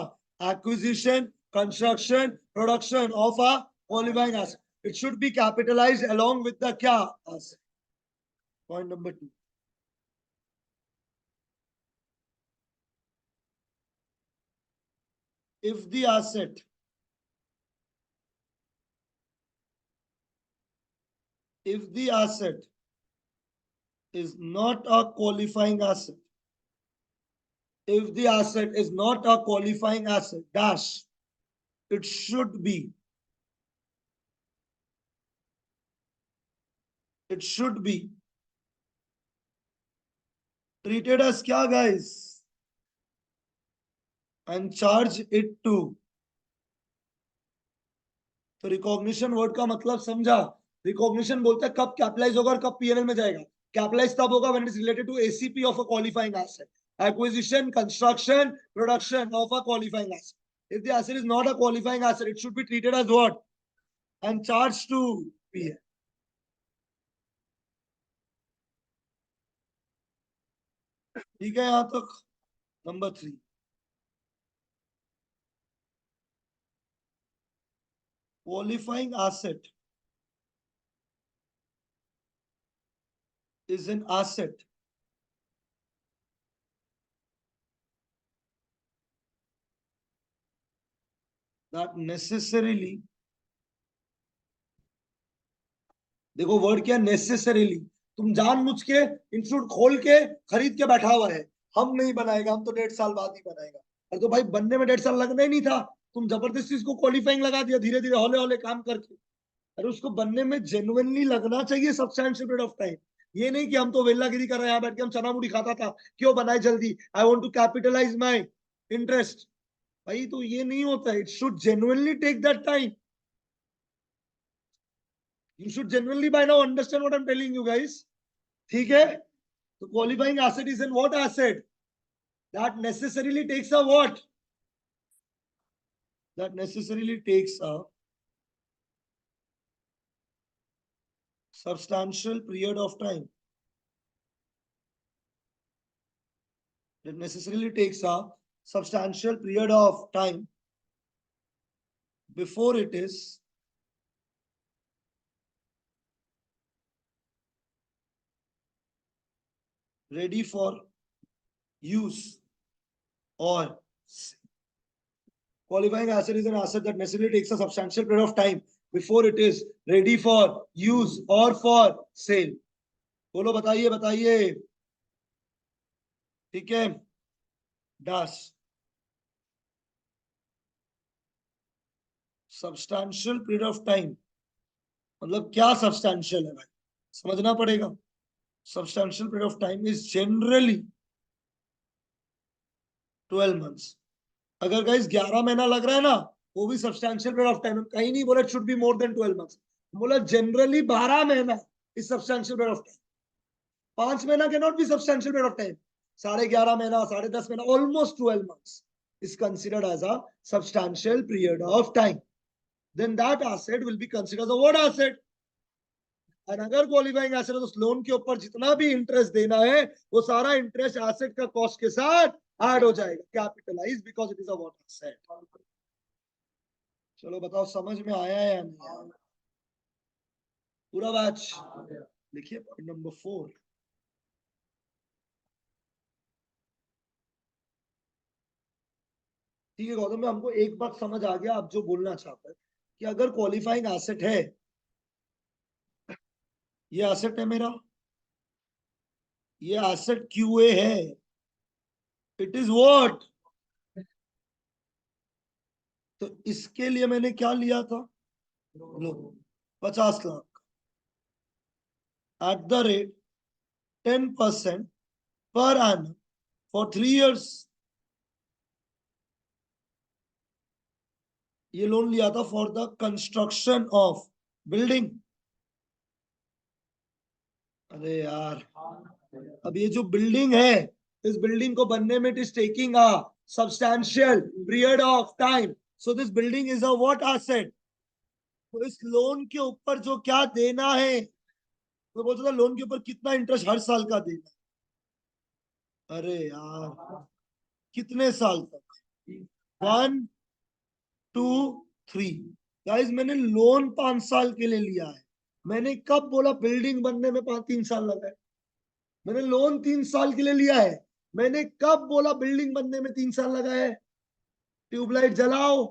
acquisition, construction, production of a qualifying asset, it should be capitalized along with the क्या asset. Point number 2, if the asset if the asset is not a qualifying asset, if the asset is not a qualifying asset dash, it should be treated as kya guys, and charge it to। तो रिकॉग्निशन वर्ड का मतलब समझा। रिकॉग्निशन बोलता है कब कैपिटलाइज होगा और कब पीएनएल में जाएगा। कैपिटलाइज तब होगा when it is related to ACP of a qualifying asset, acquisition, construction, production of a qualifying asset. If the asset is not a qualifying asset, it should be treated as what? And charged to PL. ठीक है यहां तक। Number 3, qualifying asset is an asset that necessarily, देखो वर्ड क्या, नेसेसरीली। तुम जानबूझ के इंस्टीट्यूट खोल के खरीद के बैठा हुआ है, हम नहीं बनाएगा, हम तो 1.5 साल बाद ही बनाएगा। अरे तो भाई बनने में 1.5 साल लगना ही नहीं था, तुम जबरदस्ती इसको क्वालिफाइंग लगा दिया, धीरे धीरे हौले हौले काम करके। अरे उसको बनने में जेन्युइनली लगना चाहिए सब्सटैंशियल पीरियड ऑफ टाइम। ये नहीं कि हम तो वेल्लागिरी कर रहे हैं, यहाँ बैठ के हम चना मुड़ी खाता था, क्यों बनाए जल्दी, I want to capitalize my interest. भाई तो ये नहीं होता, it should genuinely take that time. You should genuinely by now understand what I'm telling you guys. ठीक है? तो qualifying asset is an what asset? That necessarily takes a what? That necessarily takes a substantial period of time. That necessarily takes a substantial period of time before it is ready for use or qualifying asset is an asset that necessarily takes a substantial period of time before it is ready for use or for sale. बोलो बताइए बताइए। ठीक है, dash substantial period of time, मतलब क्या सब्सटैंशियल है भाई, समझना पड़ेगा। Substantial period of time is generally 12 months. अगर गाइस 11 महीना लग रहा है ना, वो भी सब्सटैंशियल पीरियड ऑफ टाइम, कहीं नहीं बोला it should B more then 12 months, बोला जनरली 12 महीना is substantial period of time. 5 महीना can not be substantial period of time. 11.5 महीना, 10.5 महीना, almost 12 months is considered as a substantial period of time. Then that asset will be considered as a what asset? और अगर क्वालिफाइंग एसेट है तो उस लोन के ऊपर जितना भी इंटरेस्ट देना है, वो सारा इंटरेस्ट एसेट का कॉस्ट के साथ ऐड हो जाएगा, capitalize, because it is a what asset. चलो बताओ समझ में आया है या नहीं आया? पूरा बैच लिखिए। पॉइंट नंबर 4, ठीक है गौतम, हमको एक बात समझ आ गया, आप जो बोलना चाहते हैं कि अगर क्वालिफाइंग एसेट है, ये एसेट है मेरा, ये एसेट क्यूए है, इट इज व्हाट, तो इसके लिए मैंने क्या लिया था, लो 50 lakh at the rate 10% per annum for 3 years। ये लोन लिया था for the construction of building. अरे यार, अब ये जो बिल्डिंग है, इस बिल्डिंग को बनने में it is taking a substantial period of time. So this building is a what asset. तो इस लोन के ऊपर जो क्या देना है, तो बोलता था लोन के ऊपर कितना इंटरेस्ट हर साल का देना। अरे यार, कितने साल तक? 1 2 3। गाइस, मैंने लोन 5 साल के लिए लिया है। मैंने कब बोला बिल्डिंग बनने में 3 साल लगा है? मैंने लोन 3 साल के लिए लिया है। मैंने कब बोला बिल्डिंग बनने में 3 साल लगा है? ट्यूबलाइट जलाओ,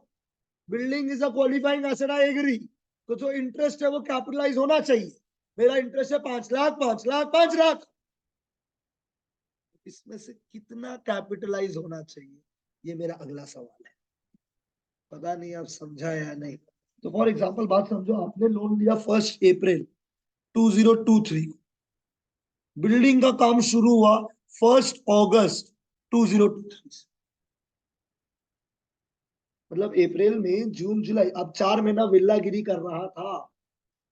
building is a qualifying asset, I agree. तो जो इंटरेस्ट है वो कैपिटलाइज होना चाहिए। मेरा इंटरेस्ट है 5 लाख, 5 लाख, 5 लाख। इसमें से कितना कैपिटलाइज होना चाहिए, ये मेरा अगला सवाल है। पता नहीं आप समझा या नहीं। तो फॉर एग्जाम्पल बात समझो, आपने लोन लिया 1 अप्रैल 2023। बिल्डिंग का काम शुरू हुआ 1 अगस्त 2023। मतलब अप्रैल में, जून, जुलाई, अब 4 महीना विल्लागिरी कर रहा था।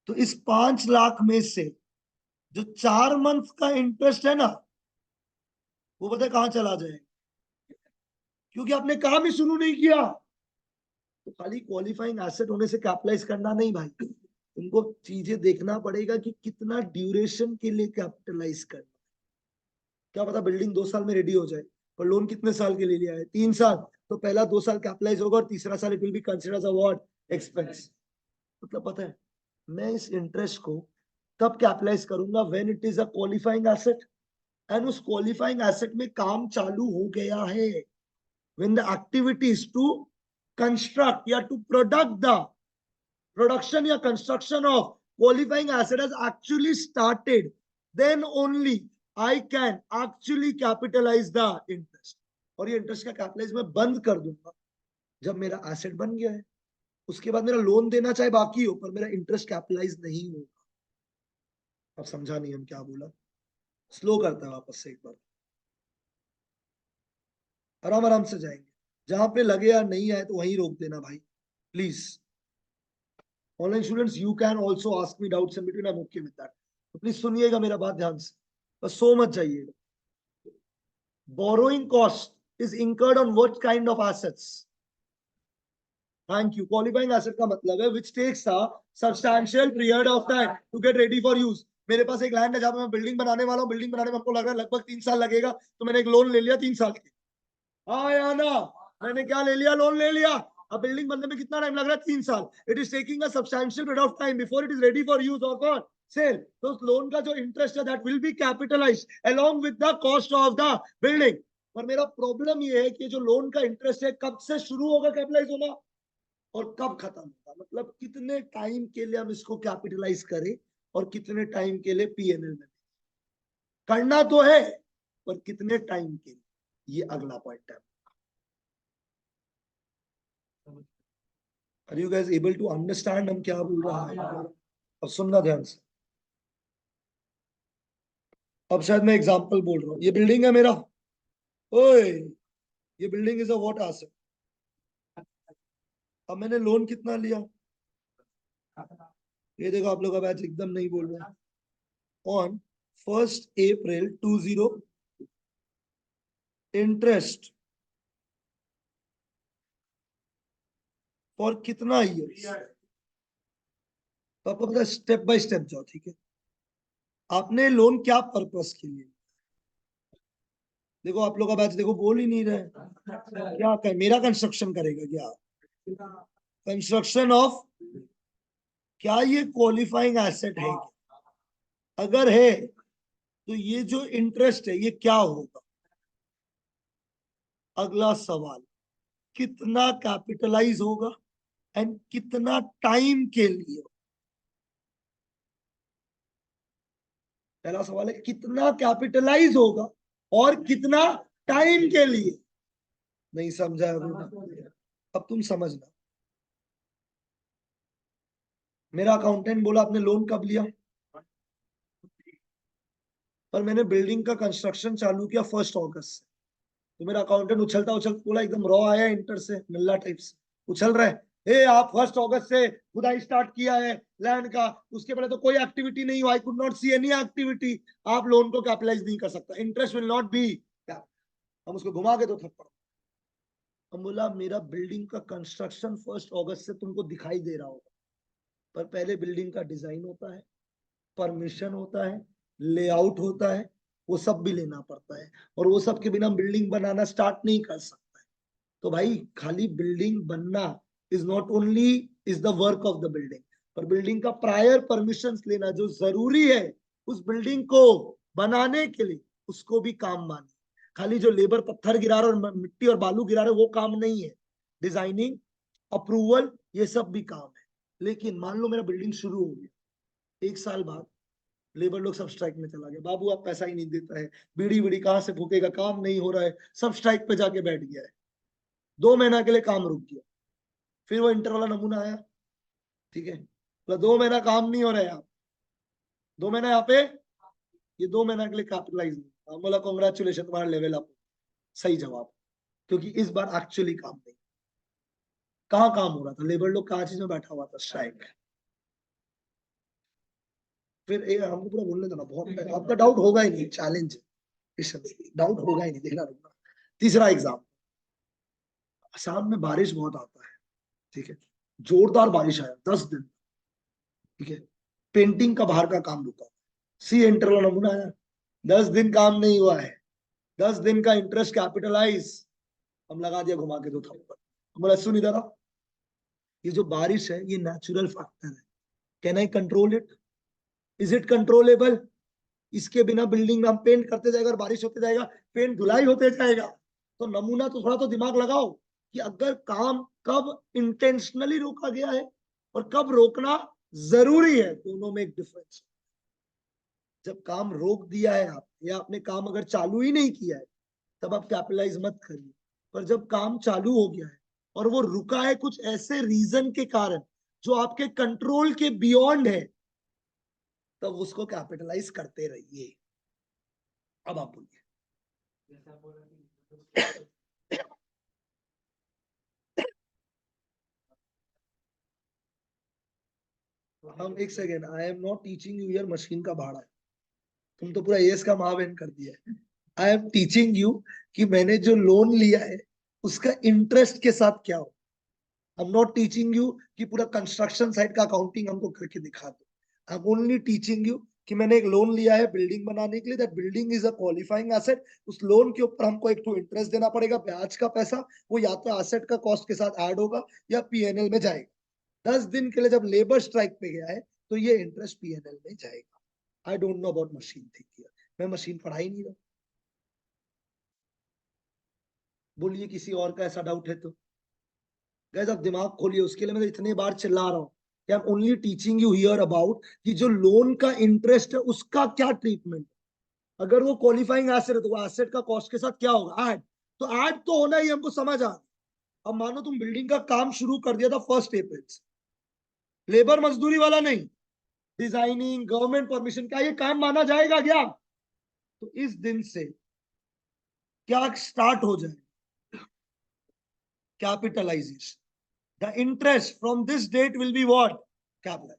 तो इस 5 लाख में से जो 4 मंथ का इंटरेस्ट है ना, वो पता है कहाँ चला जाए? क्योंकि आपने काम ही शुरू नहीं किया। तो खाली क्वालिफाइंग एसेट होने से कैपिटलाइज करना नहीं भाई, तुमको चीजें देखना पड़ेगा कि कितना ड्यूरेशन के लिए कैपिटलाइज करना। क्या पता बिल्डिंग 2 साल में रेडी हो जाए, पर लोन कितने साल के लिए लिया है? 3 साल। तो पहला 2 साल कैपिटलाइज होगा और तीसरा साल it will be considered a what, expense. मतलब पता है, मैं इस इंटरेस्ट को तब कैपिटलाइज करूंगा when it is a qualifying asset, and उस क्वालिफाइंग एसेट में काम चालू हो गया है। When the activities to construct या टू प्रोडक्ट द production या construction of qualifying asset has actually started, then only I can actually capitalize the interest। और ये इंटरेस्ट का कैपिटलाइज मैं बंद कर दूंगा जब मेरा एसेट बन गया है। उसके बाद मेरा लोन देना चाहे बाकी हो, पर मेरा इंटरेस्ट कैपिटलाइज नहीं होगा। अब समझा नहीं हम क्या बोला? स्लो करता है वापस से एक बार, आराम आराम से जाएंगे। जहां पे लगे या नहीं आए तो वहीं रोक देना भाई, please. Online students, you can also ask me doubts in between, I am okay with that. तो प्लीज सुनिएगा मेरा बात ध्यान से, बस सो मत जाइएगा। borrowing cost is incurred on what kind of assets? Thank you. Qualifying asset का मतलब है which takes a substantial period of time to get ready for use। मेरे पास एक लैंड है जहां पे मैं बिल्डिंग बनाने वाला हूँ। बिल्डिंग बनाने में हमको लग रहा है लगभग 3 साल लगेगा, तो मैंने एक लोन ले लिया 3 साल के। हाँ या ना? मैंने क्या ले लिया? लोन ले लिया। अब बिल्डिंग बनने में कितना टाइम लग रहा है? 3 साल। It is taking a substantial period of time before it is ready for use और फॉर सेल। तो उस लोन का जो इंटरेस्ट है that will be capitalized along with the cost of the building. पर मेरा प्रॉब्लम ये है कि जो लोन का इंटरेस्ट है कब से शुरू होगा कैपिटलाइज होना और कब खत्म होगा। मतलब कितने टाइम के लिए हम इसको कैपिटलाइज करें और कितने टाइम के लिए पीएनएल में करना तो है, पर कितने टाइम के लिए, ये अगला पॉइंट है। Are you guys able to understand हम क्या बोल रहा है? अब सुनना ध्यान से। अब शायद मैं एग्जांपल बोल रहा हूँ। ये बिल्डिंग है मेरा, ओए, ये building is a what asset. अब मैंने लोन कितना लिया? ये देखो, आप लोग का बैच एकदम नहीं बोल रहे। ऑन 1 अप्रैल 20, इंटरेस्ट फॉर कितना ईयर? तो आपको पता है, स्टेप बाय स्टेप जाओ, ठीक है? आपने लोन क्या पर्पस के लिए? देखो आप लोग का बैच देखो बोल ही नहीं रहे। क्या कर, मेरा कंस्ट्रक्शन करेगा क्या? कंस्ट्रक्शन ऑफ, क्या ये क्वालिफाइंग एसेट है क्या? अगर है तो ये जो इंटरेस्ट है ये क्या होगा? अगला सवाल, कितना कैपिटलाइज होगा एंड कितना टाइम के लिए? पहला सवाल है कितना कैपिटलाइज होगा और कितना टाइम के लिए। नहीं समझा अभी? अब तुम समझना। मेरा अकाउंटेंट बोला आपने लोन कब लिया? पर मैंने बिल्डिंग का कंस्ट्रक्शन चालू किया 1 अगस्त से। तो मेरा अकाउंटेंट उछलता उछलता बोला, एकदम रॉ आया इंटर से, मिल्ला टाइप से उछल रहा है, आप 1 अगस्त से खुदाई स्टार्ट किया है लैंड का, उसके पहले तो कोई एक्टिविटी नहीं हुआ, I could not see any activity, आप लोन को कैपिटलाइज नहीं कर सकता, इंटरेस्ट विल नॉट बी। हम उसको घुमा के तो थप्पड़। हम बोला मेरा बिल्डिंग का कंस्ट्रक्शन 1 अगस्त से तुमको दिखाई दे रहा होगा, पर पहले बिल्डिंग का डिजाइन होता है, परमिशन होता है, लेआउट होता है, वो सब भी लेना पड़ता है, और वो सब के बिना बिल्डिंग बनाना स्टार्ट नहीं कर सकता है। तो भाई खाली बिल्डिंग बनना is not only is the work of the building, पर बिल्डिंग का प्रायर परमिशन लेना जो जरूरी है उस बिल्डिंग को बनाने के लिए, उसको भी काम मानिए। खाली जो लेबर पत्थर गिरा रहे और मिट्टी और बालू गिरा रहे वो काम नहीं है, डिजाइनिंग, अप्रूवल, ये सब भी काम है। लेकिन मान लो मेरा बिल्डिंग शुरू हो गया, 1 साल बाद लेबर लोग सब स्ट्राइक में चला गया, बाबू आप पैसा ही नहीं देता है, बीड़ी बीड़ी कहाँ से फूकेगा, काम नहीं हो रहा है, सब स्ट्राइक पे जाके बैठ गया है, 2 महीना के लिए काम रुक गया। फिर वो इंटर वाला नमूना आया, ठीक है, तो 2 महीना काम नहीं हो रहा है, आप 2 महीना यहाँ पे, ये 2 महीना के लिए कैपिटलाइज नहीं। हम बोला कॉन्ग्रेचुलेशन, तुम्हारा लेवल अप, सही जवाब, क्योंकि इस बार एक्चुअली काम नहीं। कहाँ काम हो रहा था, लेबर लोग कहाँ चीज में बैठा हुआ था, स्ट्राइक। फिर हमको पूरा बोलने देना, बहुत आपका डाउट होगा ही नहीं, चैलेंज डाउट होगा ही नहीं, देखना रुकना। तीसरा एग्जाम, शाम में बारिश बहुत आता है, ठीक है, जोरदार बारिश आया 10 दिन, ठीक है, पेंटिंग का बाहर का काम रुका, सी इंटर वाला नमूना आया, 10 दिन काम नहीं हुआ है, 10 दिन का इंटरेस्ट कैपिटलाइज, हम लगा दिया घुमा के 2 थप्पड़। बोला सुन इधर आओ, ये जो बारिश है ये नेचुरल फैक्टर है, can I control it, is it controllable, इसके बिना बिल्डिंग में हम पेंट करते जाएगा और बारिश होते जाएगा, पेंट धुलाई होते जाएगा, तो नमूना तो थोड़ा तो दिमाग लगाओ कि अगर काम कब इंटेंशनली रोका गया है और कब रोकना जरूरी है, दोनों में एक डिफरेंस। जब काम रोक दिया है आप, या आपने काम अगर चालू ही नहीं किया है, तब आप कैपिटलाइज मत करिए, पर जब काम चालू हो गया है और वो रुका है कुछ ऐसे रीजन के कारण जो आपके कंट्रोल के बियॉन्ड है, तब उसको कैपिटलाइज करते रहिए। अब आप बोलिए। हम एक second, I am not teaching you, यार मशीन का भाड़ा है, तुम तो पूरा एस का महाबहन कर दिया है। आई एम टीचिंग यू कि मैंने जो लोन लिया है उसका इंटरेस्ट के साथ क्या हो। आई एम नॉट टीचिंग यू कि पूरा कंस्ट्रक्शन साइट का अकाउंटिंग हमको करके दिखा दो। I am only teaching you कि मैंने एक लोन लिया है बिल्डिंग बनाने के लिए, that building is a qualifying asset, उस लोन के ऊपर हमको एक तो इंटरेस्ट देना पड़ेगा, ब्याज का पैसा, वो या तो एसेट का कॉस्ट के साथ ऐड होगा या पीएनएल में जाएगा। 10 दिन के लिए जब लेबर स्ट्राइक पे गया है तो ये इंटरेस्ट पीएनएल में जाएगा। I don't know about machine thinking, मैं मशीन पढ़ा ही नहीं रहा। बोलिए किसी और का ऐसा डाउट है तो। गाइस आप दिमाग खोलिए, उसके लिए मैं तो इतने बार चिल्ला रहा हूँ कि I am only teaching you here about कि जो लोन का इंटरेस्ट है उसका क्या ट्रीटमेंट। अगर वो क्वालिफाइंग एसेट है तो वो एसेट का कॉस्ट के साथ क्या होगा, ऐड, तो ऐड तो होना ही, हमको समझ आ। अब मानो तुम बिल्डिंग का काम शुरू कर दिया था 1 अप्रैल से, लेबर मजदूरी वाला नहीं, डिजाइनिंग, गवर्नमेंट परमिशन, क्या ये काम माना जाएगा क्या? तो इस दिन से क्या स्टार्ट हो जाए, capitalization, the interest from this date will be what, capital.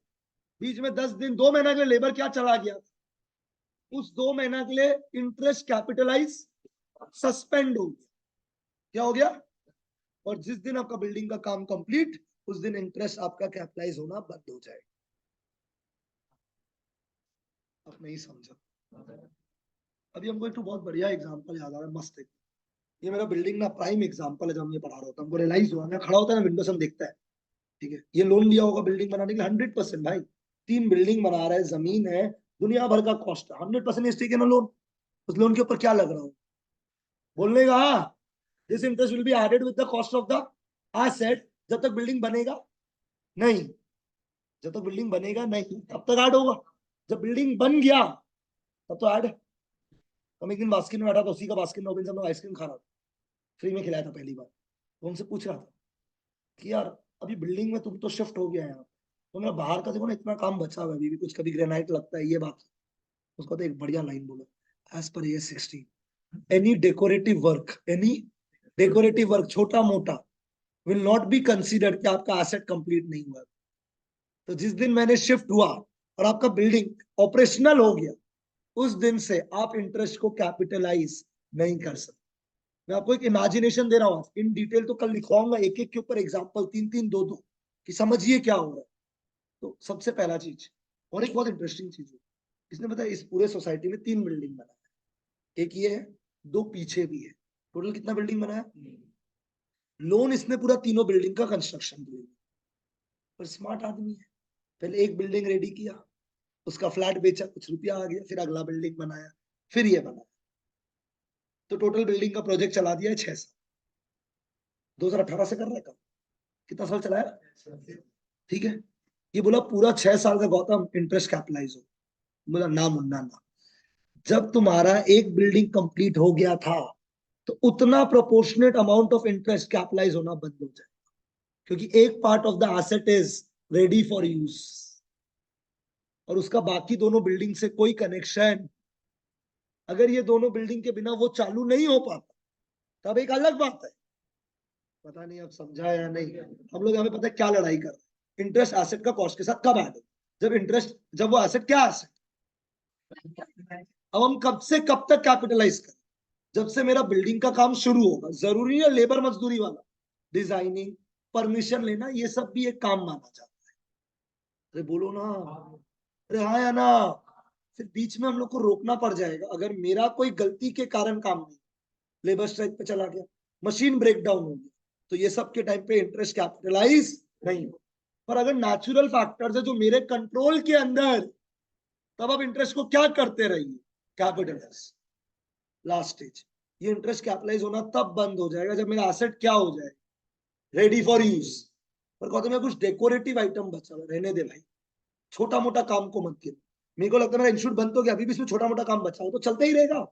बीच में 10 दिन, 2 महीना के लिए लेबर क्या चला गया, उस 2 महीना के लिए इंटरेस्ट कैपिटलाइज सस्पेंड हो गया। क्या हो गया? और जिस दिन आपका बिल्डिंग का काम कंप्लीट, उस दिन इंटरेस्ट आपका कैपिटलाइज होना बंद हो जाएगा। अब नहीं समझा? अभी हमको एक तो बहुत बढ़िया एग्जांपल याद आ रहा है, मस्त है। ये मेरा बिल्डिंग ना प्राइम एग्जांपल है, जब हम ये पढ़ा रहा होता हमको रियलाइज हुआ, मैं खड़ा होता है ना विंडो से, हम देखता है, ठीक है, ये लोन लिया होगा बिल्डिंग बनाने के लिए 100% भाई, 3 बिल्डिंग बना रहा है, जमीन है, दुनिया भर का कॉस्ट है, 100% ठीक है ना लोन। उस लोन के ऊपर क्या लग रहा हो, बोलने का, this interest will be added with the cost of the asset, जब तक बिल्डिंग बनेगा नहीं, जब तक बिल्डिंग बनेगा नहीं तब तक ऐड होगा, जब बिल्डिंग बन गया तब तो ऐड। हम एक दिन बास्किन में बैठा था, उसी का बास्किन रॉबिन्स हम लोग आइसक्रीम खा रहा था, फ्री में खिलाया था पहली बार। तो हमसे पूछ रहा था कि यार अभी बिल्डिंग में तुम तो शिफ्ट हो गया है यहाँ, तो मेरा बाहर का देखो ना इतना काम बचा हुआ है अभी भी, कुछ कभी ग्रेनाइट लगता है, ये बात। उसको तो एक बढ़िया लाइन बोला, एज पर AS 16 any decorative work, any decorative work, छोटा मोटा विल नॉट बी कंसीडर्ड कि आपका एसेट कंप्लीट नहीं हुआ। तो जिस दिन मैंने शिफ्ट हुआ और आपका बिल्डिंग ऑपरेशनल हो गया, उस दिन से आप इंटरेस्ट को कैपिटलाइज नहीं कर सकते। मैं आपको एक इमेजिनेशन दे रहा हूँ, इन डिटेल तो कल लिखवाऊंगा एक एक के ऊपर एग्जाम्पल, तीन तीन दो दो, कि समझिए क्या हो रहा है। तो सबसे पहला चीज, और एक बहुत इंटरेस्टिंग चीज है, इसने बताया इस पूरे सोसाइटी में 3 बिल्डिंग बनाया, एक ये है, 2 पीछे भी है, टोटल कितना बिल्डिंग बनाया। लोन इसने पूरा तीनों बिल्डिंग का कंस्ट्रक्शन दिया, पर स्मार्ट आदमी है, पहले एक बिल्डिंग रेडी किया, उसका फ्लैट बेचा, कुछ रुपया आ गया, फिर अगला बिल्डिंग बनाया, फिर ये बनाया। तो टोटल बिल्डिंग का प्रोजेक्ट चला दिया है 6 साल, 2018 से कर रहा है काम, कितना साल चलाया, ठीक है। ये बोला पूरा 6 साल का गौतम इंटरेस्ट कैपिटलाइज हो, बोला ना मुन्ना ना, जब तुम्हारा एक बिल्डिंग कंप्लीट हो गया था तो उतना proportionate amount of interest capitalize होना बंद हो जाए, क्योंकि एक part of the asset is ready for use और उसका बाकी दोनों बिल्डिंग से कोई कनेक्शन, अगर ये दोनों बिल्डिंग के बिना वो चालू नहीं हो पाता तब एक अलग बात है। पता नहीं अब समझा या नहीं, हम लोग यहाँ पे पता है क्या लड़ाई कर रहे हैं, इंटरेस्ट एसेट का कॉस्ट के साथ कब ऐड हो, जब इंटरेस्ट, जब वो एसेट क्या एसेट, अब हम कब से कब तक कैपिटलाइज करें, जब से मेरा बिल्डिंग का काम शुरू होगा। जरूरी है लेबर मजदूरी वाला, डिजाइनिंग, परमिशन लेना, ये सब भी एक काम माना जाता है। अरे बोलो ना, अरे हाँ या ना, फिर बीच में हम लोग को रोकना पड़ जाएगा अगर मेरा कोई गलती के कारण काम नहीं, लेबर स्ट्राइक पे चला गया, मशीन ब्रेक डाउन हो गया, तो ये सब के टाइम पे इंटरेस्ट कैपिटलाइज नहीं हो। पर अगर नेचुरल फैक्टर्स है जो मेरे कंट्रोल के अंदर, तब आप इंटरेस्ट को क्या करते रहिए, कैपिटलाइज। लास्ट स्टेज, ये इंटरेस्ट कैपिटलाइज होना तब बंद हो जाएगा जब मेरा एसेट क्या हो जाए, रेडी फॉर यूज। पर कहते मैं कुछ डेकोरेटिव आइटम बचा हुआ, रहने दे भाई, छोटा मोटा काम को मत गिनो। मेरे को लगता है मेरा इंस्टीट्यूट बंद तो गया, अभी भी इसमें छोटा मोटा काम बचा हो तो चलता ही रहेगा।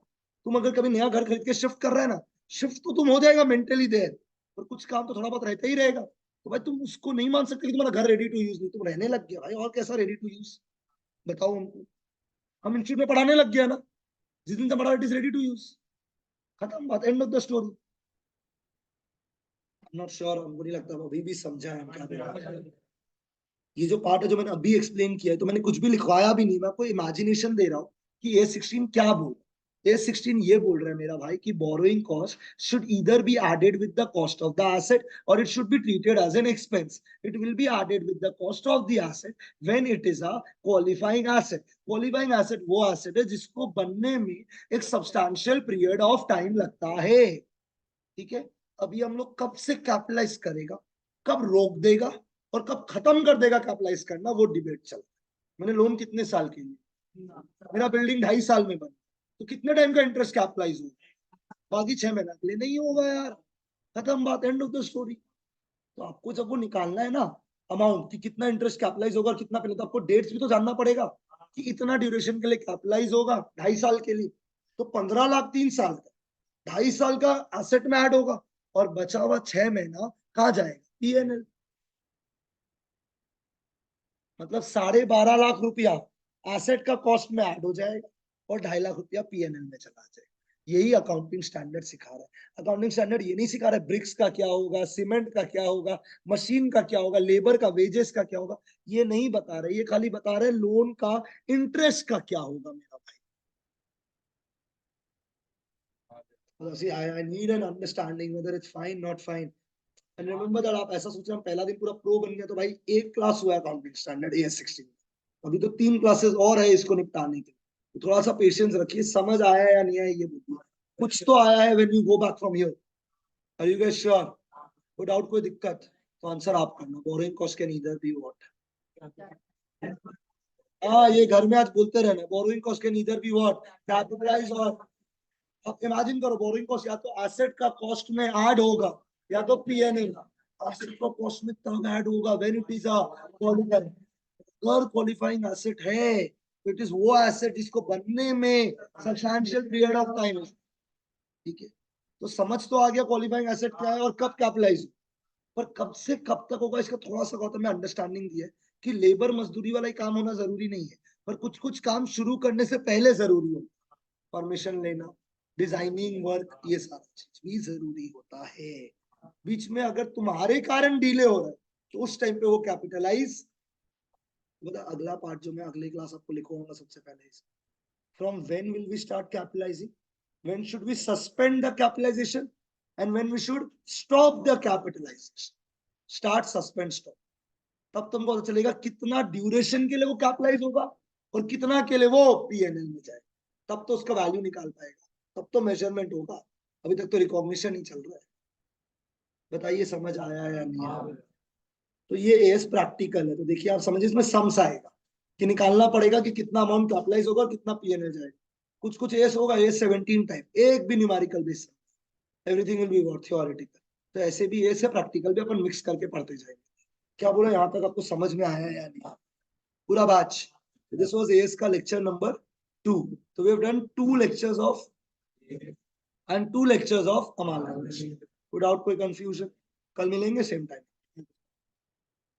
तुम अगर कभी नया घर खरीद के शिफ्ट कर रहे हैं ना, शिफ्ट तो तुम हो जाएगा मेंटली देर, पर कुछ काम तो थोड़ा बहुत रहता ही रहेगा। तो भाई तुम उसको नहीं मान सकते कि तुम्हारा घर रेडी टू यूज नहीं, तुम रहने लग गया भाई, और कैसा रेडी टू यूज बताओ हमको। हम इंस्टीट्यूट में पढ़ाने लग गया ना, जिस दिन हमारा it is ready to use, खत्म बात, end of the story. Not sure, हमको नहीं लगता अभी भी समझा है हम क्या। ये जो पार्ट है जो मैंने अभी एक्सप्लेन किया है, तो मैंने कुछ भी लिखवाया भी नहीं, मैं आपको इमेजिनेशन दे रहा हूँ कि A16 क्या बोल, A16 ये बोल रहा है मेरा भाई कि borrowing cost should either be added with the cost of the asset और it should be treated as an expense. It will be added with the cost of the asset when it is a qualifying asset. Qualifying asset वो एसेट है जिसको बनने में एक सब्सटैंशियल पीरियड ऑफ टाइम लगता है, ठीक है। अभी हम लोग कब से कैपिटलाइज करेगा, कब रोक देगा और कब खत्म कर देगा कैपिटलाइज करना, वो डिबेट चल रहा है। मैंने लोन कितने साल के लिए, मेरा बिल्डिंग 2.5 साल में बना, तो कितने टाइम का इंटरेस्ट कैपिटलाइज होगा, बाकी 6 महीना के लिए नहीं होगा यार, खत्म बात, एंड ऑफ द स्टोरी। तो आपको जब वो निकालना है ना अमाउंट कि कितना इंटरेस्ट कैपिटलाइज होगा और कितना पहले, तो आपको डेट्स भी तो जानना पड़ेगा कि इतना ड्यूरेशन के लिए कैपिटलाइज होगा, 2.5 साल के लिए, तो 15 लाख 3 साल का, 2.5 साल का एसेट में ऐड होगा और बचा हुआ 6 महीना कहाँ जाएगा, पीएनएल। मतलब 12.5 लाख रुपया एसेट का कॉस्ट में ऐड हो जाएगा और 2.5 लाख रुपया पीएनएल में चला जाएगा। यही अकाउंटिंग स्टैंडर्ड सिखा रहा है। अकाउंटिंग स्टैंडर्ड ये नहीं सिखा रहा है ब्रिक्स का क्या होगा, सीमेंट का क्या होगा, मशीन का क्या होगा, लेबर का वेजेस का क्या होगा, ये नहीं बता रहे। ये खाली बता रहे लोन का इंटरेस्ट का क्या होगा मेरा भाई। See, I need an understanding whether it's fine, not fine. And remember that आप ऐसा सोच रहे हैं पहला दिन पूरा प्रो बन गया, तो भाई एक क्लास हुआ है अकाउंटिंग स्टैंडर्ड AS16, अभी तो 3 क्लासेस और है इसको निपटाने के, तो थोड़ा सा पेशेंस रखिए। समझ आया या नहीं आया ये बोलिए, कुछ तो आया है when you go back from here. Are you guys sure, कोई डाउट कोई दिक्कत, तो आंसर आप करना। Boring cost can either be what, हाँ ये घर में आज बोलते रहना, boring cost can either be what, capitalize और, अब इमेजिन करो बोरिंग कॉस्ट या तो एसेट का कॉस्ट में ऐड होगा या तो पीएनएल। एसेट का कॉस्ट में तब ऐड होगा when it is a qualifying, अगर क्वालिफाइंग एसेट है तो इट इज वो एसेट जिसको बनने में सब्सटैंशियल पीरियड ऑफ टाइम है, ठीक है। तो समझ तो आ गया क्वालिफाइंग एसेट क्या है और कब कैपिटलाइज, पर कब से कब तक होगा इसका थोड़ा सा गौतम में अंडरस्टैंडिंग दिया है कि लेबर मजदूरी वाला ही काम होना जरूरी नहीं है, पर कुछ कुछ काम शुरू करने से पहले जरूरी हो, परमिशन लेना, डिजाइनिंग वर्क, ये सारा चीज भी जरूरी होता है। बीच में अगर तुम्हारे कारण डिले हो रहा है तो उस टाइम पे वो कैपिटलाइज, मतलब अगला पार्ट जो मैं अगली क्लास आपको लिखवाऊंगा सबसे पहले, from when will we start capitalizing, when should we suspend the capitalization, and when we should stop the capitalization, start suspend stop. तब तुमको पता चलेगा कितना ड्यूरेशन के लिए वो कैपिटलाइज होगा और कितना के लिए वो पीएनएल में जाए, तब तो उसका वैल्यू निकाल पाएगा, तब तो मेजरमेंट होगा। अभी तक तो रिकॉग्निशन ही चल रहा है। बताइए समझ आया या नहीं आया? तो ये एएस प्रैक्टिकल है, तो देखिए आप समझिए इसमें सम्स आएगा कि निकालना पड़ेगा कि कितना अमाउंट कैपिटलाइज होगा और कितना पीएनएल जाएगा। कुछ कुछ एएस होगा, एएस 17 टाइप, एक भी numerical base, everything will be theoretical. तो ऐसे भी एएस है, प्रैक्टिकल भी अपन मिक्स करके पढ़ते जाएंगे। क्या बोला, यहाँ तक आपको समझ में आया या नहीं? पूरा बैच। दिस वाज एएस का लेक्चर नंबर 2। तो we have done 2 lectures of and 2 lectures of amalgamation. कोई डाउट, कोई कंफ्यूजन? कल मिलेंगे सेम टाइम।